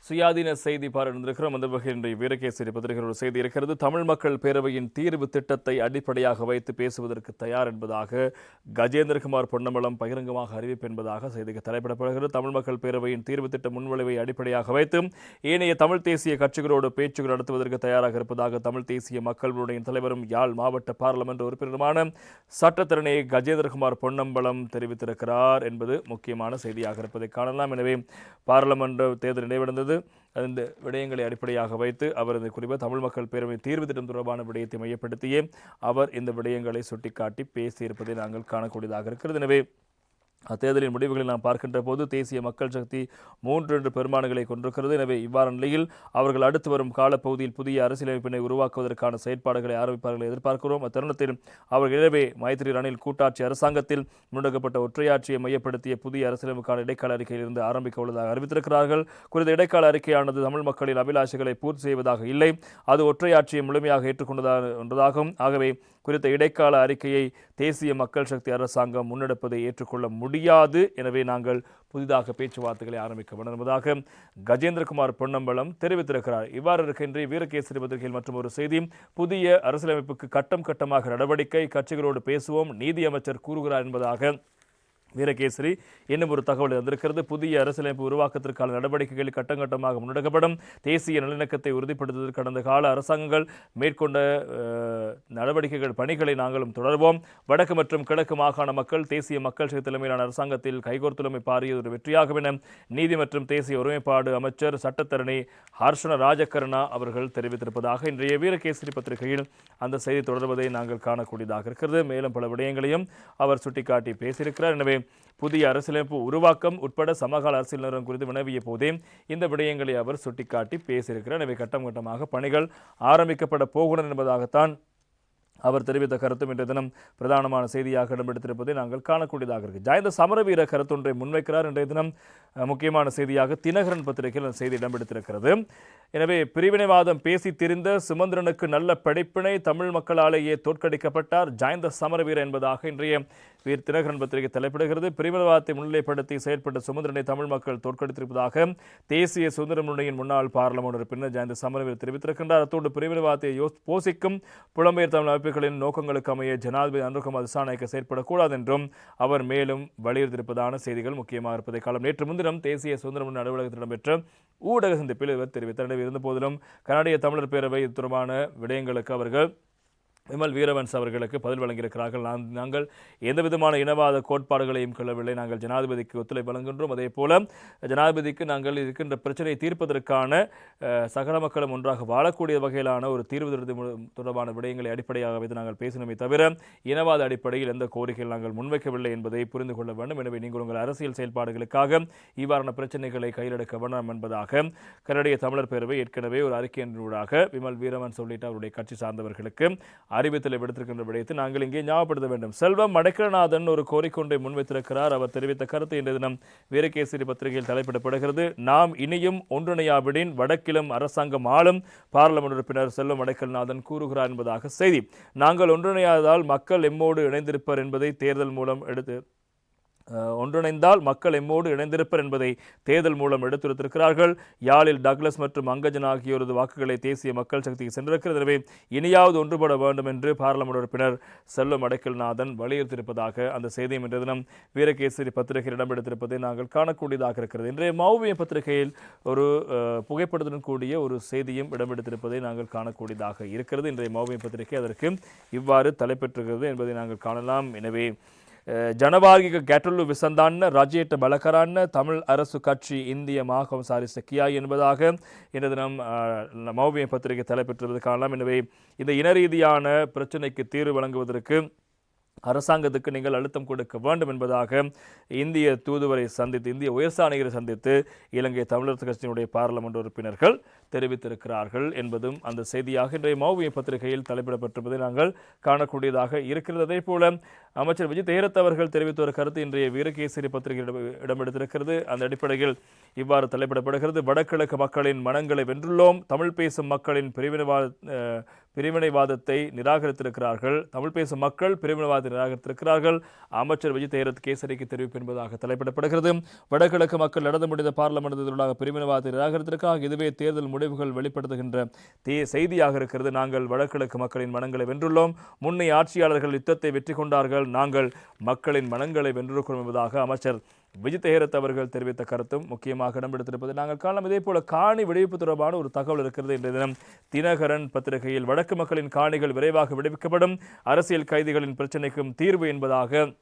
A: சுயாதீன செய்தி பார்த்திருக்கிறோம். அந்த வகையில் இன்றைய வீரகேசரி பத்திரிகையில் ஒரு செய்தி இருக்கிறது. தமிழ் மக்கள் பேரவையின் தீர்வு திட்டத்தை அடிப்படையாக வைத்து பேசுவதற்கு தயார் என்பதாக கஜேந்திரகுமார் பொன்னம்பலம் பகிரங்கமாக அறிவிப்பு என்பதாக செய்திக்கு தலைப்பிடப்படுகிறது. தமிழ் மக்கள் பேரவையின் தீர்வு திட்ட முன்வழிவை அடிப்படையாக வைத்து ஏனைய தமிழ் தேசிய கட்சிகளோடு பேச்சுகள் நடத்துவதற்கு தயாராக இருப்பதாக தமிழ் தேசிய மக்கள் முன்னணியின் தலைவரும் யாழ் மாவட்ட பாராளுமன்ற உறுப்பினருமான சட்டத்தரணி கஜேந்திரகுமார் பொன்னம்பலம் தெரிவித்திருக்கிறார் என்பது முக்கியமான செய்தியாக இருப்பதை காணலாம். எனவே பாராளுமன்ற தேர்தல் நிறைவடைந்தது. அந்த விடயங்களை அடிப்படையாக வைத்து அவரது குறிப்பாக தமிழ் மக்கள் பேரவை தீர்வு திட்டம் தொடர்பான விடயத்தை மையப்படுத்தியே அவர் இந்த விடயங்களை சுட்டிக்காட்டி பேசியிருப்பதை நாங்கள் காணக்கூடியதாக இருக்கிறது. எனவே தேர்தலின் முடிவுகளை நாம் பார்க்கின்ற போது தேசிய மக்கள் சக்தி 3 பெரும்பான்மைகளை கொண்டிருக்கிறது. எனவே இவ்வாறு நிலையில் அவர்கள் அடுத்து வரும் காலப்பகுதியில் புதிய அரசியலமைப்பினை உருவாக்குவதற்கான செயற்பாடுகளை ஆரம்பிப்பார்கள் எதிர்பார்க்கிறோம். அத்தருணத்தில் அவர்கள் எனவே மைத்திரி ரணில் கூட்டாட்சி அரசாங்கத்தில் முன்னெடுக்கப்பட்ட ஒற்றையாட்சியை மையப்படுத்திய புதிய அரசியலமைப்புக்கான இடைக்கால அறிக்கையிலிருந்து ஆரம்பிக்க உள்ளதாக அறிவித்திருக்கிறார்கள். குறித்த இடைக்கால அறிக்கையானது தமிழ் மக்களின் அபிலாஷைகளை பூர்த்தி செய்வதாக இல்லை, அது ஒற்றையாட்சியை முழுமையாக ஏற்றுக்கொண்டதாகவும் ஆகவே குறித்த இடைக்கால அறிக்கையை தேசிய மக்கள் சக்தி அரசாங்கம் முன்னெடுப்பதை ஏற்றுக்கொள்ள முடியாது. எனவே நாங்கள் புதிதாக பேச்சுவார்த்தைகளை ஆரம்பிக்க வேண்டும் என்பதாக கஜேந்திரகுமார் பொன்னம்பலம் தெரிவித்திருக்கிறார். இவ்வாறு இருக்கின்ற வீரகேசரி பத்திரிகையில் மற்றும் ஒரு செய்தி, புதிய அரசியலமைப்புக்கு கட்டம் கட்டமாக நடவடிக்கை, கட்சிகளோடு பேசுவோம், நீதி அமைச்சர் கூறுகிறார் என்பதாக வீரகேசரி இன்னும் ஒரு தகவல் வந்திருக்கிறது. புதிய அரசியலமைப்பு உருவாக்கத்திற்கான நடவடிக்கைகள் கட்டங்கட்டமாக முன்னெடுக்கப்படும். தேசிய நல்லிணக்கத்தை உறுதிப்படுத்துவதற்கு கடந்த கால அரசாங்கங்கள் மேற்கொண்ட நடவடிக்கைகள் பணிகளை நாங்களும் தொடர்வோம். வடக்கு மற்றும் கிழக்கு மாகாண மக்கள் தேசிய மக்கள் சக்தி தலைமையிலான அரசாங்கத்தில் கைகோர்த்துள்ளமை பாரிய ஒரு வெற்றியாகும் என நீதி மற்றும் தேசிய ஒருமைப்பாடு அமைச்சர் சட்டத்தரணி ஹர்ஷன ராஜகருணா அவர்கள் தெரிவித்திருப்பதாக இன்றைய வீரகேசரி பத்திரிகையில் அந்த செய்தி தொடர்வதை நாங்கள் காணக்கூடியதாக இருக்கிறது. மேலும் பல விடயங்களையும் அவர் சுட்டிக்காட்டி பேசியிருக்கிறார். எனவே புதிய அரசியலமைப்பு உருவாக்கம் உட்பட சமகால அரசியல் நிறுவனம் குறித்து வினவிய போதே இந்த விடயங்களை அவர் சுட்டிக்காட்டி பேசியிருக்கிறார். எனவே கட்டம் கட்டமாக பணிகள் ஆரம்பிக்கப்பட போகணும் என்பதாகத்தான் அவர் தெரிவித்த கருத்தும் இன்றைய தினம் பிரதானமான செய்தியாக இடம்பெடுத்திருப்பதை நாங்கள் காணக்கூடியதாக இருக்கு. ஜாயந்த சமரவீர கருத்தொன்றை முன்வைக்கிறார். இன்றைய தினம் முக்கியமான செய்தியாக தினகரன் பத்திரிகையில் அந்த செய்தி இடம்பெடுத்திருக்கிறது. எனவே பிரிவினைவாதம் பேசி திரிந்த சுமந்திரனுக்கு நல்ல படிப்பினை, தமிழ் மக்களாலேயே தோற்கடிக்கப்பட்டார் ஜாயந்த சமரவீர என்பதாக இன்றைய தினகரன் பத்திரிகை தலைப்பிடுகிறது. பிரிவினைவாதத்தை முன்னிலைப்படுத்தி செயற்பட்ட சுமந்திரனை தமிழ் மக்கள் தோற்கடித்திருப்பதாக தேசிய சுதந்திர முன்னணியின் முன்னாள் பாராளுமன்ற உறுப்பினர் ஜாயந்த சமரவீர தெரிவித்திருக்கின்றார். அத்தோடு பிரிவினைவாதத்தை போசிக்கும் புலம்பெயர் தமிழ் அமைப்புகளின் நோக்கங்களுக்கு அமைய ஜனாதிபதி அனுர்குமார் திசாநாயக்க செயற்படக்கூடாது என்றும் அவர் மேலும் வலியுறுத்தியிருப்பதான செய்திகள் முக்கியமாக இருப்பதை காலம். நேற்று முன்தினம் தேசிய சுதந்திர முன்னணி அலுவலகத்தில் இடம்பெற்ற ஊடக சந்திப்பில் இவர் தெரிவித்தார். இருந்த போதிலும் கனடிய தமிழர் பேரவை இது தொடர்பான விடயங்களுக்கு அவர்கள் விமல் வீரவன்ஸ் அவர்களுக்கு பதில் வழங்கியிருக்கிறார்கள். நாங்கள் எந்த விதமான இனவாத கோட்பாடுகளையும் கொள்ளவில்லை. நாங்கள் ஜனாதிபதிக்கு ஒத்துழைப்பு வழங்குகின்றோம். அதே போல ஜனாதிபதிக்கு நாங்கள் இருக்கின்ற பிரச்சனையை தீர்ப்பதற்கான சகல மக்களும் ஒன்றாக வாழக்கூடிய வகையிலான ஒரு தீர்வு தொடர்பான விடயங்களை அடிப்படையாக வைத்து நாங்கள் பேசினோமே தவிர இனவாத அடிப்படையில் எந்த கோரிக்கைகள் நாங்கள் முன்வைக்கவில்லை என்பதை புரிந்து கொள்ள வேண்டும். எனவே நீங்கள் உங்கள் அரசியல் செயல்பாடுகளுக்காக இவ்வாறான பிரச்சனைகளை கையிலெடுக்க வேண்டாம் என்பதாக கனடிய தமிழர் பேரவை ஏற்கனவே ஒரு அறிக்கையினூடாக விமல் வீரவன்ஸ் உள்ளிட்ட அவருடைய கட்சி சார்ந்தவர்களுக்கு அறிவித்தலை விடுத்திருக்கின்ற விடயத்தை நாங்கள் இங்கே ஞாபகப்படுத்த வேண்டும். செல்வம் மடக்கநாதன் ஒரு கோரிக்கொன்றை முன்வைத்திருக்கிறார். அவர் தெரிவித்த கருத்து இன்றைய தினம் வீரகேசரி பத்திரிகையில் தலைப்பிடப்படுகிறது. நாம் இனியும் ஒன்றிணையாவிடின் வடக்கிலும் அரசாங்கம் ஆளும் பாராளுமன்ற உறுப்பினர் செல்வம் மடக்கநாதன் கூறுகிறார் என்பதாக செய்தி. நாங்கள் ஒன்றிணையாததால் மக்கள் எம்மோடு இணைந்திருப்பர் என்பதை தேர்தல் மூலம் ஒன்றிணைந்தால் மக்கள் எம்மோடு இணைந்திருப்பர் என்பதை தேர்தல் மூலம் எடுத்துரைத்திருக்கிறார்கள். யாழில் டக்ளஸ் மற்றும் அங்கஜன் ஆகியோரது வாக்குகளை தேசிய மக்கள் சக்திக்கு சென்றிருக்கிறது. எனவே இனியாவது ஒன்றுபட வேண்டும் என்று பாராளுமன்ற உறுப்பினர் செல்வம் அடைக்கல்நாதன் வலியுறுத்தியிருப்பதாக அந்த செய்தியும் இன்றைய தினம் வீரகேசரி பத்திரிகையில் இடம்பெடுத்திருப்பதை நாங்கள் காணக்கூடியதாக இருக்கிறது. இன்றைய மௌவிய பத்திரிகையில் ஒரு புகைப்படத்துடன் கூடிய ஒரு செய்தியும் இடம்பெடுத்திருப்பதை நாங்கள் காணக்கூடியதாக இருக்கிறது. இன்றைய மௌவிய பத்திரிகை அதற்கு இவ்வாறு தலைப்பெற்றிருக்கிறது என்பதை நாங்கள் காணலாம். எனவே ජනවාර්ගික ගැටලු විසඳන්න රජයට බල කරන්න தமிழ் அரசு கட்சி இந்திய மாகம் சாரிச கியாய் என்பதாக இன்று தினம் மௌவிய பத்திரிகை தலைப்பெற்றுவது காணலாம். எனவே இந்த இன ரீதியான பிரச்சனைக்கு தீர்வு வழங்குவதற்கு அரசாங்கத்துக்கு நீங்கள் அழுத்தம் கொடுக்க வேண்டும் என்பதாக இந்திய தூதுவரை சந்தித்து இந்திய உயர்ஸ்தானிகரை சந்தித்து இலங்கை தமிழரசு கட்சியினுடைய பாராளுமன்ற உறுப்பினர்கள் தெரிவித்திருக்கிறார்கள் என்பதும் அந்த செய்தியாக இன்றைய மௌவிய பத்திரிகையில் தலைப்பிடப்பட்டிருப்பதை நாங்கள் காணக்கூடியதாக இருக்கிறது. அதே போல அமைச்சர் விஜய் தேரத் அவர்கள் தெரிவித்த ஒரு கருத்து இன்றைய வீரகேசரி பத்திரிகையில் இடம்பெடுத்திருக்கிறது. அந்த அடிப்படையில் இவ்வாறு தலைப்பிடப்படுகிறது. வடகிழக்கு மக்களின் மனங்களை வென்றுள்ளோம். தமிழ் பேசும் மக்களின் பிரிவினைவாதத்தை நிராகரித்திருக்கிறார்கள். தமிழ் பேசும் மக்கள் பிரிவினைவாதத்தை நிராகரித்திருக்கிறார்கள். அமைச்சர் விஜய் தேரத் கேசரிக்கு தெரிவிப்பு என்பதாக தலைப்பிடப்படுகிறது. வடகிழக்கு மக்கள் நடந்து முடிந்த பாராளுமன்றத்திற்காக பிரிவினைவாதத்தை நிராகரித்திருக்கிறார்கள். இதுவே தேர்தல் முடிவுகள் வெளிப்படுத்துகின்ற செய்தியாக இருக்கிறது. நாங்கள் வடகிழக்கு மக்களின் மனங்களை வென்றுள்ளோம். முன்னைய ஆட்சியாளர்கள் யுத்தத்தை வெற்றி கொண்டார்கள். நாங்கள் மக்களின் மனங்களை வென்றிருக்கிறோம் என்பதாக அமைச்சர் விஜய் தேரத் அவர்கள் தெரிவித்த கருத்தும் முக்கியமாக இடம்பெடுத்திருப்பதை நாங்கள் காணலாம். இதே போல காணி விடுவிப்பு தொடர்பான ஒரு தகவல் இருக்கிறது. இன்றைய தினம் தினகரன் பத்திரிகையில் வடக்கு மக்களின் காணிகள் விரைவாக விடுவிக்கப்படும், அரசியல் கைதிகளின் பிரச்சினைக்கும் தீர்வு என்பதாக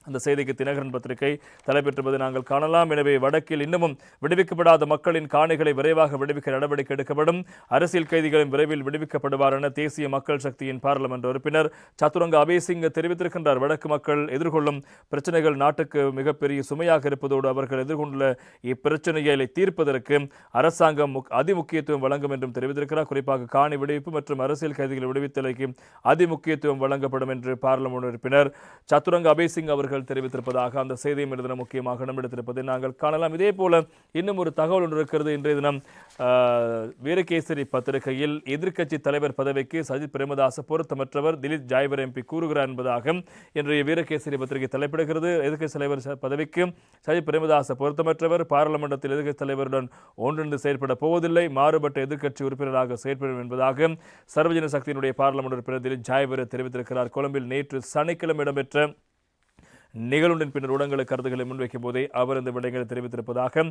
A: அந்த செய்திக்கு தினகரன் பத்திரிகை தலைப்பெற்றுவதை நாங்கள் காணலாம். எனவே வடக்கில் இன்னமும் விடுவிக்கப்படாத மக்களின் காணிகளை விரைவாக விடுவிக்க நடவடிக்கை எடுக்கப்படும், அரசியல் கைதிகளும் விரைவில் விடுவிக்கப்படுவார் என தேசிய மக்கள் சக்தியின் பாராளுமன்ற உறுப்பினர் சதுரங்க அபேசிங்க தெரிவித்திருக்கின்றார். வடக்கு மக்கள் எதிர்கொள்ளும் பிரச்சனைகள் நாட்டுக்கு மிகப்பெரிய சுமையாக இருப்பதோடு அவர்கள் எதிர்கொண்டுள்ள இப்பிரச்சனைகளை தீர்ப்பதற்கு அரசாங்கம் அதிமுக்கியத்துவம் வழங்கும் என்றும் தெரிவித்திருக்கிறார். குறிப்பாக காணி விடுவிப்பு மற்றும் அரசியல் கைதிகளை விடுவித்தலுக்கு அதிமுக்கியத்துவம் வழங்கப்படும் என்று பாராளுமன்ற உறுப்பினர் சதுரங்க அபேசிங் அவர்கள் தெரிவித்திருப்பதாக அந்த செய்தியும் இன்று தினம் முக்கியமாக இடம்பெடுத்திருப்பதை நாங்கள் காணலாம். இதே போல இன்னும் ஒரு தகவல் ஒன்று இருக்கிறது. இன்றைய தினம் வீரகேசரி பத்திரிகையில் எதிர்க்கட்சி தலைவர் பதவிக்கு சஜித் பிரேமதாச பொருத்தமற்றவர் திலீப் ஜாய்வர் எம்பி கூறுகிறார் என்பதாக இன்றைய வீரகேசரி பத்திரிகை தலைப்பிடுகிறது. எதிர்க்கட்சி தலைவர் பதவிக்கு சஜித் பிரேமதாச பொருத்தமற்றவர், பாராளுமன்றத்தில் எதிர்க்கட்சி தலைவருடன் ஒன்றிணைந்து செயற்பட போவதில்லை, மாறுபட்ட எதிர்க்கட்சி உறுப்பினராக செயற்படும் என்பதாக சர்வஜன சக்தியினுடைய பாராளுமன்ற உறுப்பினர் திலீப் ஜாய்வர் தெரிவித்திருக்கிறார். கொழும்பில் நேற்று சனிக்கிழமை இடம்பெற்ற நிகழ்வுடன் பின்னர் ஊடகங்களுக்கு கருத்துக்களை முன்வைக்கும் போதே அவர் இந்த விடயங்களை தெரிவித்திருப்பதாக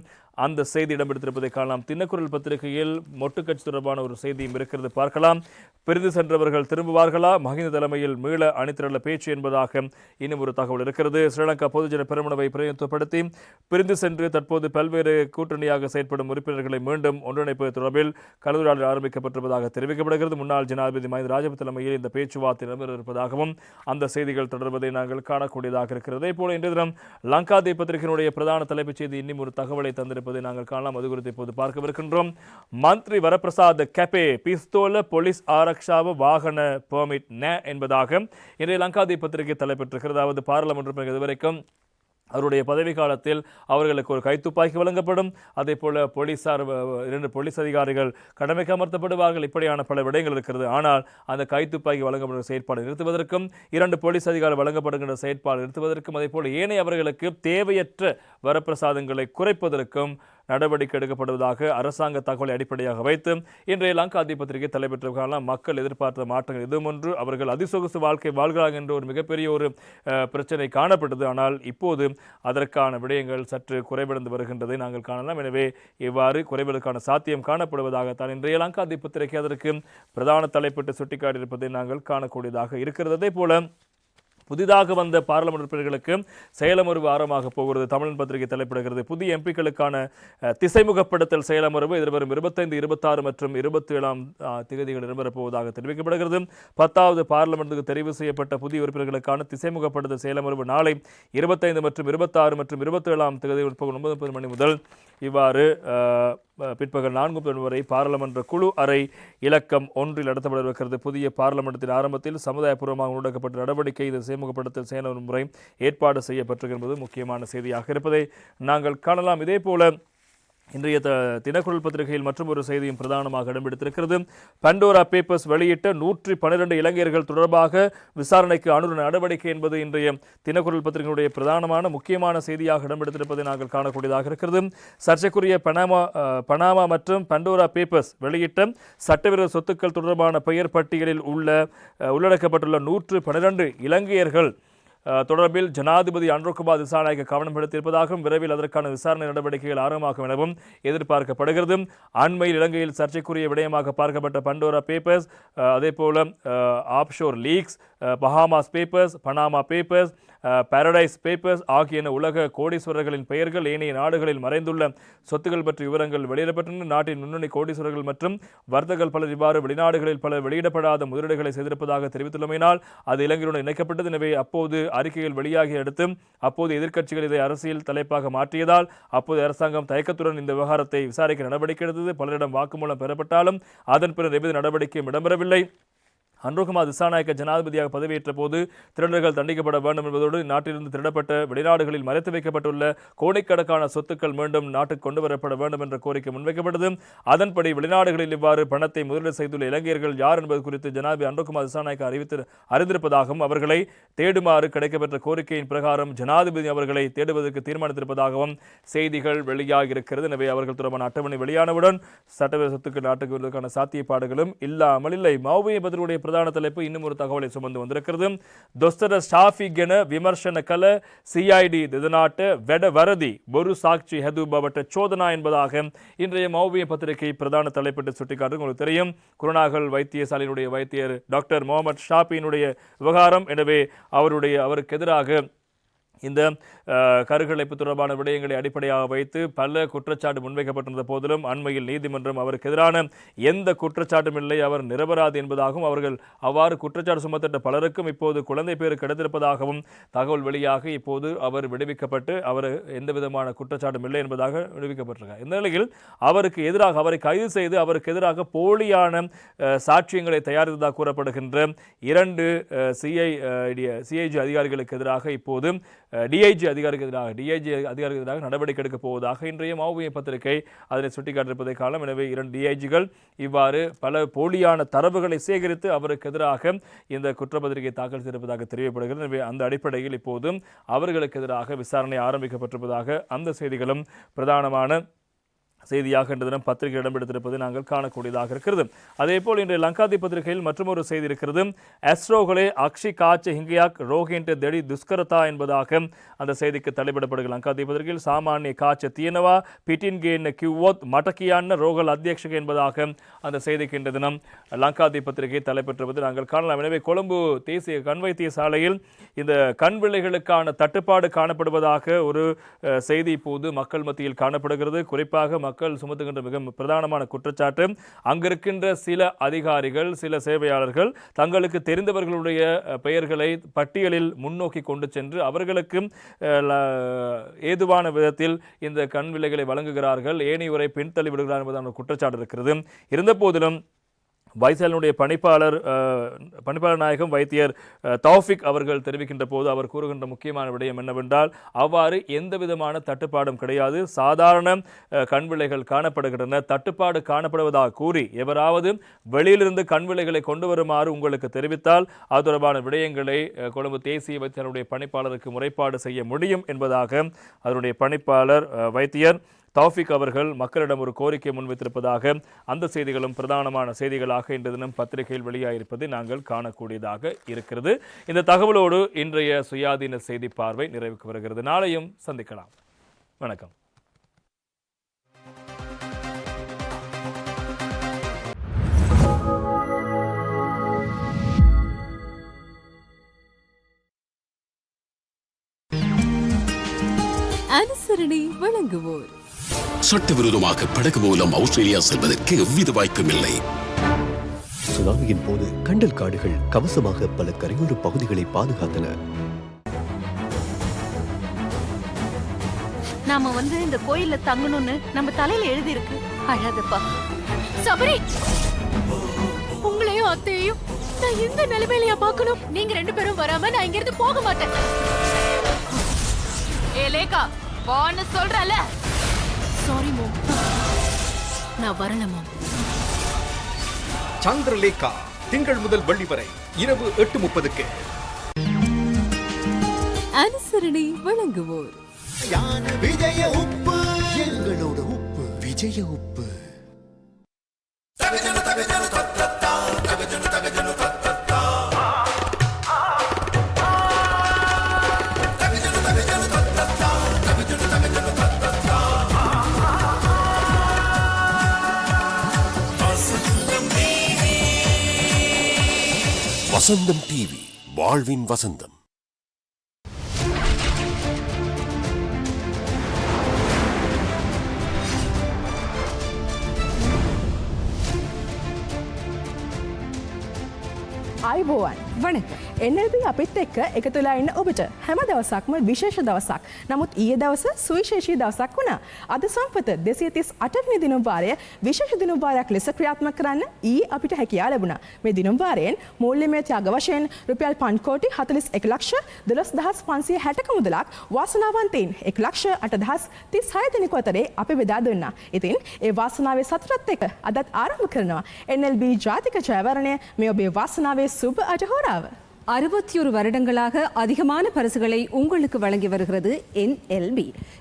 A: அந்த செய்தி இடம்பெடுத்திருப்பதை காணலாம். தினக்குரல் பத்திரிகையில் மொட்டுக்கட்சி தொடர்பான ஒரு செய்தியும் இருக்கிறது, பார்க்கலாம். பிரிந்து சென்றவர்கள் திரும்புவார்களா, மஹிந்த தலைமையில் மீள அணிதிரள பேச்சு என்பதாக இன்னும் ஒரு தகவல் இருக்கிறது. ஸ்ரீலங்கா பொதுஜன பெரமுனவை பிரதிநிதித்துவப்படுத்தி பிரிந்து சென்று தற்போது பல்வேறு கூட்டணியாக செயற்படும் உறுப்பினர்களை மீண்டும் ஒன்றிணைப்பு தொடர்பில் கலந்துரையாடல் ஆரம்பிக்கப்பட்டிருப்பதாக தெரிவிக்கப்படுகிறது. முன்னாள் ஜனாதிபதி மஹிந்த ராஜபக்ஷ தலைமையில் இந்த பேச்சுவார்த்தை நடைபெறவிருப்பதாகவும் அந்த செய்திகள் தொடர்வதை நாங்கள் காணக்கூடியதாக இருக்கிறது. அதே போல இன்றைய தினம் லங்காதீப் பத்திரிகையினுடைய பிரதான தலைப்புச் செய்தி இன்னும் ஒரு தகவலை தந்திருப்பதை நாங்கள் காணலாம். அது குறித்து இப்போது பார்க்கவிருக்கின்றோம். மந்திரி வரப்பிரசாத் கெபே பிஸ்தோல போலீஸ் ஆரக்ஷாவ வாகன பெர்மிட் ந என்பதாக இன்றைய லங்காதீப் பத்திரிகை தலைப்பெற்றிருக்கிறது. அதாவது பாராளுமன்ற இதுவரைக்கும் அவருடைய பதவி காலத்தில் அவர்களுக்கு ஒரு கைத்துப்பாக்கி வழங்கப்படும், அதே போல போலீசார் 2 போலீஸ் அதிகாரிகள் கடமைக்கு அமர்த்தப்படுவார்கள். இப்படியான பல விடயங்கள் இருக்கிறது. ஆனால் அந்த கைத்துப்பாக்கி வழங்கப்படுகிற செயற்பாடு நிறுத்துவதற்கும் 2 போலீஸ் அதிகாரிகள் வழங்கப்படுகின்ற செயற்பாடு நிறுத்துவதற்கும் அதே போல ஏனைய அவர்களுக்கு தேவையற்ற வரப்பிரசாதங்களை குறைப்பதற்கும் நடவடிக்கை எடுக்கப்படுவதாக அரசாங்க தகவலை அடிப்படையாக வைத்து இன்றைய லங்காதீப் பத்திரிகை தலைப்பெற்ற காலம் மக்கள் எதிர்பார்த்த மாற்றங்கள் இதுவும் ஒன்று. அவர்கள் அதிசொகுசு வாழ்க்கை வாழ்கிறார்கள் என்ற ஒரு மிகப்பெரிய ஒரு பிரச்சனை காணப்பட்டது. ஆனால் இப்போது அதற்கான விடயங்கள் சற்று குறைவடைந்து வருகின்றதை நாங்கள் காணலாம். எனவே இவ்வாறு குறைவதற்கான சாத்தியம் காணப்படுவதாகத்தான் இன்றைய லங்காதீப் பத்திரிகை அதற்கு பிரதான தலைப்பிட்டு சுட்டிக்காட்டியிருப்பதை நாங்கள் காணக்கூடியதாக இருக்கிறது. அதே போல புதிதாக வந்த பாராளுமன்ற உறுப்பினர்களுக்கு செயலமர்வு ஆரம்பமாக போகிறது. தமிழன் பத்திரிகை தலைப்பிடுகிறது. புதிய எம்பிக்களுக்கான திசைமுகப்படுத்தல் செயலமர்வு எதிர்வரும் 25, 26 மற்றும் 27ஆம் தேதிகள் இடம்பெறப் போவதாக தெரிவிக்கப்படுகிறது. 10வது பாராளுமன்றத்துக்கு தெரிவு செய்யப்பட்ட புதிய உறுப்பினர்களுக்கான திசைமுகப்படுத்தல் செயலமர்வு நாளை 25 மற்றும் 26 மற்றும் 27ஆம் தேதி 9 மணி முதல் இவ்வாறு பிற்பகல் 4 வரை பாராளுமன்ற குழு அறை இலக்கம் 1 நடத்தப்பட இருக்கிறது. புதிய பாராளுமன்றத்தின் ஆரம்பத்தில் சமுதாயபூர்வமாக முன்னெடுக்கப்பட்ட நடவடிக்கை இந்த செயல்முகப்படுத்தல் செயல்முறை ஏற்பாடு செய்யப்பட்டிருக்கிறது முக்கியமான செய்தியாக இருப்பதை நாங்கள் காணலாம். இதே போல இன்றைய தினக்குரல் பத்திரிகையில் மற்றும் ஒரு செய்தியும் பிரதானமாக இடம்பெடுத்திருக்கிறது. பண்டோரா பேப்பர்ஸ் வெளியிட்ட 112 இலங்கையர்கள் தொடர்பாக விசாரணைக்கு அனுர நடவடிக்கை என்பது இன்றைய தினக்குரல் பத்திரிகையுடைய பிரதானமான முக்கியமான செய்தியாக இடம்பெடுத்திருப்பதை நாங்கள் காணக்கூடியதாக இருக்கிறது. சர்ச்சைக்குரிய பனாமா மற்றும் பண்டோரா பேப்பர்ஸ் வெளியிட்ட சட்டவிரோத சொத்துக்கள் தொடர்பான பெயர் பட்டியலில் உள்ளடக்கப்பட்டுள்ள 112 இலங்கையர்கள் தொடர்பில் ஜனாதிபதி அனுரகுமார் திசாநாயக்க கவனம் செலுத்தியிருப்பதாகவும் விரைவில் அதற்கான விசாரணை நடவடிக்கைகள் ஆரம்பமாகும் எனவும் எதிர்பார்க்கப்படுகிறது. அண்மையில் இலங்கையில் சர்ச்சைக்குரிய விடயமாக பார்க்கப்பட்ட பண்டோரா பேப்பர்ஸ், அதே போல Offshore Leaks, Bahamas Papers, Panama Papers, Paradise Papers ஆகியன உலக கோடீஸ்வரர்களின் பெயர்கள் ஏனைய நாடுகளில் மறைந்துள்ள சொத்துக்கள் பற்றிய விவரங்கள் வெளியிடப்பட்டன. நாட்டின் முன்னணி கோடீஸ்வரர்கள் மற்றும் வர்த்தகர்கள் பலர் இவ்வாறு வெளிநாடுகளில் பல வெளியிடப்படாத முதலீடுகளை செய்திருப்பதாக தெரிவித்துள்ளமையினால் அது இலங்கையுடன் இணைக்கப்பட்டது. எனவே அப்போது அறிக்கைகள் வெளியாகி அடுத்து அப்போது எதிர்க்கட்சிகள் இதை அரசியல் தலைப்பாக மாற்றியதால் அப்போது அரசாங்கம் தயக்கத்துடன் இந்த விவகாரத்தை விசாரிக்க நடவடிக்கை எடுத்தது. பலரிடம் வாக்குமூலம் பெறப்பட்டாலும் அதன் பின்னர் எவ்வித நடவடிக்கையும் இடம்பெறவில்லை. அனுரகுமார் திசாநாயக்க ஜனாதிபதியாக பதவியேற்ற போது திருடர்கள் தண்டிக்கப்பட வேண்டும் என்பதோடு நாட்டிலிருந்து திருடப்பட்ட வெளிநாடுகளில் மறைத்து வைக்கப்பட்டுள்ள கோடிக்கணக்கான சொத்துக்கள் மீண்டும் நாட்டுக்கு கொண்டு வரப்பட வேண்டும் என்ற கோரிக்கை முன்வைக்கப்பட்டது. அதன்படி வெளிநாடுகளில் இவ்வாறு பணத்தை முதலீடு செய்துள்ள இலங்கையர்கள் யார் என்பது குறித்து ஜனாதிபதி அனுரகுமார் திசாநாயக்க அறிந்திருப்பதாகவும் அவர்களை தேடுமாறு கிடைக்கப்பெற்ற கோரிக்கையின் பிரகாரம் ஜனாதிபதி அவர்களை தேடுவதற்கு தீர்மானித்திருப்பதாகவும் செய்திகள் வெளியாகியிருக்கிறது. எனவே அவர்கள் தொடர்பான அட்டவணை வெளியானவுடன் சட்டவிரோத சொத்துக்கள் நாட்டுக்கு வருவதற்கான சாத்தியப்பாடுகளும் இல்லாமல் இல்லை. மௌவிய பதிலுடைய பிரதான தலைப்பு இன்னும் ஒரு தகவலை சுமந்து வந்திருக்கிறது. தொஸ்தர ஸ்டாஃபிகென விமர்சன கல சிஐடி திதநாட்ட வெட வரதி ஒரு சாட்சி ஹெது பவட்ட சோதனா என்பதாக இன்றைய மௌவிய பத்திரிகை பிரதான தலைப்பிட்டு சுட்டிக்காட்டு உங்களுக்கு தெரியும். குருநாகல் வைத்தியசாலையினுடைய வைத்தியர் டாக்டர் முகமது ஷாபியினுடைய விவகாரம். எனவே அவருக்கு எதிராக இந்த கருக்கலைப்பு தொடர்பான விடயங்களை அடிப்படையாக வைத்து பல குற்றச்சாட்டு முன்வைக்கப்பட்டிருந்த போதிலும் அண்மையில் நீதிமன்றம் அவருக்கு எதிரான எந்த குற்றச்சாட்டும் இல்லை, அவர் நிரபராதி என்பதாகவும் அவர்கள் அவ்வாறு குற்றச்சாட்டு சுமத்திட்ட பலருக்கும் இப்போது குழந்தை பேரு கிடைத்திருப்பதாகவும் தகவல் வெளியாக இப்போது அவர் விடுவிக்கப்பட்டு அவர் எந்த விதமான குற்றச்சாட்டும் இல்லை என்பதாக விடுவிக்கப்பட்டிருக்கார். இந்த நிலையில் அவருக்கு எதிராக அவரை கைது செய்து அவருக்கு எதிராக போலியான சாட்சியங்களை தயாரித்ததாக கூறப்படுகின்ற 2 சிஐஜி அதிகாரிகளுக்கு எதிராக இப்போது டிஐஜி அதிகாரிகளுக்கு எதிராக நடவடிக்கை எடுக்கப் போவதாக இன்றைய மௌவிய பத்திரிகை அதனை சுட்டிக்காட்டியிருப்பதை காலம். எனவே 2 டிஐஜிகள் இவ்வாறு பல போலியான தரவுகளை சேகரித்து அவருக்கு எதிராக இந்த குற்றப்பத்திரிகை தாக்கல் செய்திருப்பதாக தெரியப்படுகிறது. எனவே அந்த அடிப்படையில் இப்போதும் அவர்களுக்கு எதிராக விசாரணை ஆரம்பிக்கப்பட்டிருப்பதாக அந்த செய்திகளும் பிரதானமான செய்தியாக இன்று தினம் பத்திரிகை இடம்பெடுத்திருப்பது நாங்கள் காணக்கூடியதாக இருக்கிறது. அதேபோல் இன்றைய லங்காதி பத்திரிகையில் மற்றொரு செய்தி இருக்கிறது. அஸ்ட்ரோகளே அக்ஷி காட்சி ஹிங்கியாக் ரோஹின்ட் தெடி துஷ்கரதா என்பதாக அந்த செய்திக்கு தலைப்பிடப்படுகிற லங்காதி பத்திரிகையில் சாமானிய காட்சி தீனவா பிட்டின்கேன் கியூவோத் மட்டக்கியான ரோகல் அத்தியட்சக என்பதாக அந்த செய்திக்கு இன்று தினம் லங்காதி பத்திரிகை தலைப்பெற்றுவது நாங்கள் காணலாம். எனவே கொழும்பு தேசிய கண் வைத்தியசாலையில் இந்த கண் விளைகளுக்கான தட்டுப்பாடு காணப்படுவதாக ஒரு செய்தி இப்போது மக்கள் மத்தியில் காணப்படுகிறது. குறிப்பாக மக்கள் சுமத்துகின்ற மிக பிரதானமான குற்றச்சாட்டு அங்கிருக்கின்ற சில அதிகாரிகள் சில சேவையாளர்கள் தங்களுக்கு தெரிந்தவர்களுடைய பெயர்களை பட்டியலில் முன்னோக்கி கொண்டு சென்று அவர்களுக்கு ஏதுவான விதத்தில் இந்த கண் விலைகளை வழங்குகிறார்கள், ஏனையோரை பின்தள்ளி விடுகிறார் என்பதான குற்றச்சாட்டு இருக்கிறது. இருந்த போதிலும் வைசலினுடைய பணிப்பாளர் நாயகம் வைத்தியர் தௌஃபிக் அவர்கள் தெரிவிக்கின்ற போது அவர் கூறுகின்ற முக்கியமான விடயம் என்னவென்றால் அவ்வாறு எந்த விதமான தட்டுப்பாடும் கிடையாது, சாதாரண கண்விளைகள் காணப்படுகின்றன, தட்டுப்பாடு காணப்படுவதாக கூறி எவராவது வெளியிலிருந்து கண்விளைகளை கொண்டு வருமாறு உங்களுக்கு தெரிவித்தால் அது தொடர்பான விடயங்களை கொழும்பு தேசிய வைத்தியருடைய பணிப்பாளருக்கு முறைப்பாடு செய்ய முடியும் என்பதாக அதனுடைய பணிப்பாளர் வைத்தியர் தௌஃபிக் அவர்கள் மக்களிடம் ஒரு கோரிக்கை முன்வைத்திருப்பதாக அந்த செய்திகளும் பிரதானமான செய்திகளாக இன்று தினம் பத்திரிகையில் வெளியாகியிருப்பதை நாங்கள் காணக்கூடியதாக இருக்கிறது. இந்த தகவலோடு இன்றைய சுயாதீன செய்தி பார்வை நிறைவுக்கு வருகிறது. நாளையும் சந்திக்கலாம். வணக்கம்.
M: அனுசரணை வழங்குவோர்
L: சட்டவிரோதமாக படகு மூலம் ஆஸ்திரேலியா செல்வதற்கு எவ்வித வாய்ப்பும் இல்லை.
D: சுனாமியின் போது கண்டல் காடுகள் கவசமாக பல கரையோர பகுதிகளை பாதுகாத்தன.
B: நாம இந்த கோயில்ல தங்கணும்னு நம்ம தலையில எழுதி இருக்கு. அழாதப்பா
F: சபரி, உங்களையும் அத்தையையும் நான் இந்த நிலைமையிலயா பார்க்கணும்? நீங்க 2 பேரும் வராம நான் இங்க இருந்து போக மாட்டேன். ஏ லேகா, வான்னு சொல்றல. சாரி மோம், நான் வரல மோம்.
N: சந்திரலேகா திங்கள் முதல் வெள்ளி வரை இரவு 8:30க்கு.
M: அனுசரணை வழங்குவோர்
K: விஜய உப்பு, எங்களோட உப்பு விஜய உப்பு. வசந்தம் டிவி, வாழ்வின் வசந்தம்.
O: අයිබෝවන් වනක එන්නල්බ අපිත් එක්ක එකතුලා ඉන්න ඔබට හැම දවසක්ම විශේෂ දවසක්. නමුත් ඊයේ දවස සුවිශේෂී දවසක් වුණා. අද සම්පත 238 දිනුම් වාරය විශේෂ දිනුම් වාරයක් ලෙස ක්‍රියාත්මක කරන්න ඊයේ අපිට හැකියාව ලැබුණා. මේ දිනුම් වාරයෙන් මූල්‍යමය ත්‍යාග වශයෙන් රුපියල් 5 කෝටි 41,12,560ක මුදලක් වාසනාවන්තයින් 1,08,36 දෙනෙකු අතරේ අපි බෙදා දුන්නා. ඉතින් ඒ වාසනාවේ සතුටත් එක්ක අදත් ආරම්භ කරනවා NLB ජාතික ජයවරණය. මේ ඔබේ වාසනාවේ சுப அஜஹோராவ.
M: 61 வருடங்களாக அதிகமான பரிசுகளை உங்களுக்கு வழங்கி வருகிறது NLB.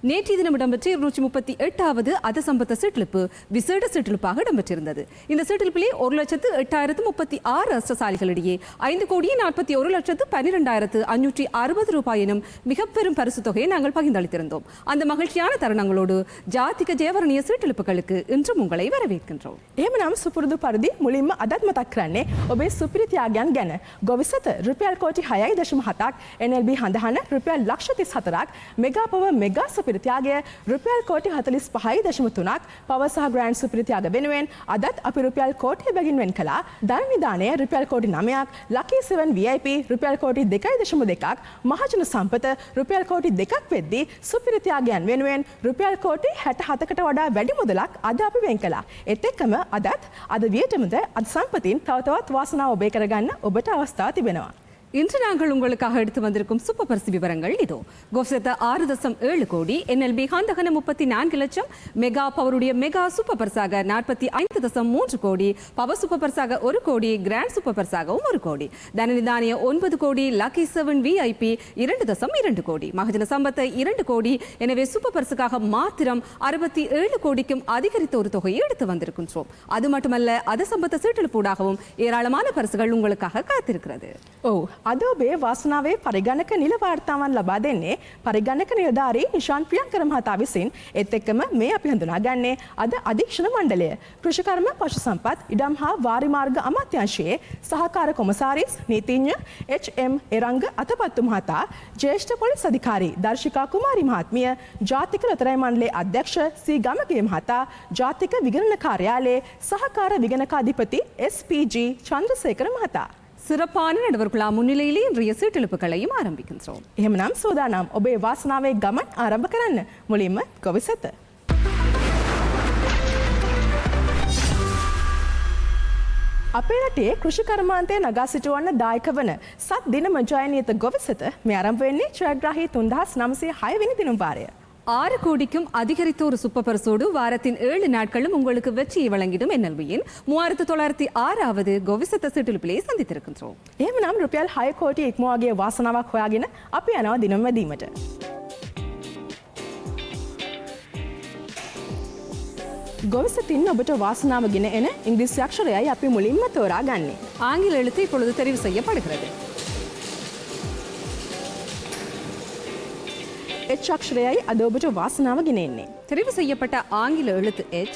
M: நேற்றைய தினம் இடம்பெற்ற 238வது அதசம்பத்த சிற்றிலிப்பு விசேட சிற்றிலிப்பாக இடம்பெற்றிருந்தது. இந்த சிற்றிலிப்பிலே 1,08,036 அஷ்டசாலிகளிடையே 5,41,12,560 ரூபாய் எனும் மிக பெரும் பரிசு தொகையை நாங்கள் பகிர்ந்தளித்திருந்தோம். அந்த மகிழ்ச்சியான தருணங்களோடு ஜாතික ජයවරණීය සිටිලිපකලக்கு இன்றும் உங்களை வரவேற்கின்றோம்.
O: එහෙමනම් සුපුරුදු පරිදි මුලින්ම අදත් මතක් කරන්නේ ඔබේ සුපිරි ත්‍යාගයන් ගැන. ගොවිසත රුපියල් කෝටි 6.7ක්, NLB හඳහන රුපියල් ලක්ෂ 34ක්, මෙගා පව මෙගා සුපිරි ත්‍යාගය රුපියල් කෝටි 45.3ක්, පව සහ ග්‍රෑන්ඩ් සුපිරි ත්‍යාග වෙනුවෙන් අදත් අපි රුපියල් කෝටිය බැගින් වෙන් කළා. ධන නිධානය රුපියල් කෝටි 9ක්, ලකී 7 VIP රුපියල් කෝටි 2.2ක්, මහජන සම්පත රුපියල් කෝටි 2ක් වෙද්දී සුපිරි ත්‍යාගයන් වෙනුවෙන් රුපියල් කෝටි 67කට වඩා වැඩි මුදලක් අද අපි වෙන් කළා. ඒත් එක්කම අද වියටමද අද සම්පතින් තව තවත් වාසනාව ඔබේ කරගන්න ඔබට අවස්ථාව තිබෙනවා.
M: இன்று நாங்கள் உங்களுக்காக எடுத்து வந்திருக்கும் சூப்பர் பரிசு விவரங்கள் இதோ. கோஃப்செத்த 6.7 கோடி, NLB ஹாந்தகன 34 லட்சம், மெகா பவருடைய மெகா சூப்பர் பரிசாக 45.3 கோடி, பவர் சூப்பர் பரிசாக 1 கோடி, கிராண்ட் சூப்பர் பரிசாகவும் 1 கோடி, தனநிதானிய 9 கோடி, லக்கி 7 VIP 2.2 கோடி, மகஜன சம்பத்தை 2 கோடி. எனவே சூப்பர் பரிசுக்காக மாத்திரம் 67 கோடிக்கும் அதிகரித்த ஒரு தொகையை எடுத்து வந்திருக்கின்றோம். அது மட்டுமல்ல, அது சம்பத்த சீட்டெழுப்பூடாகவும் ஏராளமான பரிசுகள் உங்களுக்காக காத்திருக்கிறது.
O: අද ඔබේ වාසනාවේ පරිගණක නිල වාර්තාවන් ලබා දෙන්නේ පරිගණක නිලධාරී නිශාන් ප්‍රියංකර මහතා විසින්. ඒත් එක්කම මේ අපි හඳුනාගන්නේ අද අධීක්ෂණ මණ්ඩලය. කෘෂිකර්ම පශු සම්පත් ඉඩම් හා වාරි මාර්ග අමාත්‍යාංශයේ සහකාර කොමසාරිස් නීතිඥ HM එරංග අතපත්තු මහතා, ජ්‍යෙෂ්ඨ පොලිස් අධිකාරී දර්ශිකා කුමාරි මහත්මිය, ජාතික ලොතරැයි මණ්ඩලයේ අධ්‍යක්ෂ සී ගමගේ මහතා, ජාතික විගණන කාර්යාලයේ සහකාර විගණකාධිපති SPG චන්ද්‍රසේකර මහතා.
M: சிறப்பான நடுவர்களா முன்னிலையிலே இன்றைய சீட்டெழுப்புகளையும் ஆரம்பிக்கின்றோம்.
O: එහෙමනම් සෝදානම් ඔබේ වාසනාවේ ගමන් ආරම්භ කරන්න. මුලින්ම ගොවිසත. අපේ රටේ කෘෂි කර්මාන්තය නගා සිටුවන්න දායක වන සත් දිනම ජයනියත ගොවිසත මේ ආරම්භ වෙන්නේ ජයග්‍රාහී 3906 වෙනි දිනුම් වාරය.
M: 6 கோடிக்கும் அதிகரித்த ஒரு சூப்பர் பரிசோடு வாரத்தின் 7 நாட்களும் உங்களுக்கு வெற்றியை வழங்கிடும் NLBயின் 3906வது ගොවිසත සීටෙழுப்பிலே சந்தித்திருக்கின்றோம்.
O: එහෙමනම් රුපියල් 6 කෝටි ඉක්මවාගේ වාසනාවක් හොයාගෙන අපි යනවා දිනම වැදීමට. ගොවිසතින් ඔබට වාසනාව ගෙන එන ඉංග්‍රීසි අක්ෂරයයි අපි මුලින්ම තෝරාගන්නේ.
M: ஆங்கில எழுத்து இப்பொழுது தெரிவு செய்யப்படுகிறது.
O: H අක්ෂරයයි අද ඔබට වාසනාව ගෙන එන්නේ.
M: தெரிவு செய்யப்பட்ட ஆங்கில எழுத்து H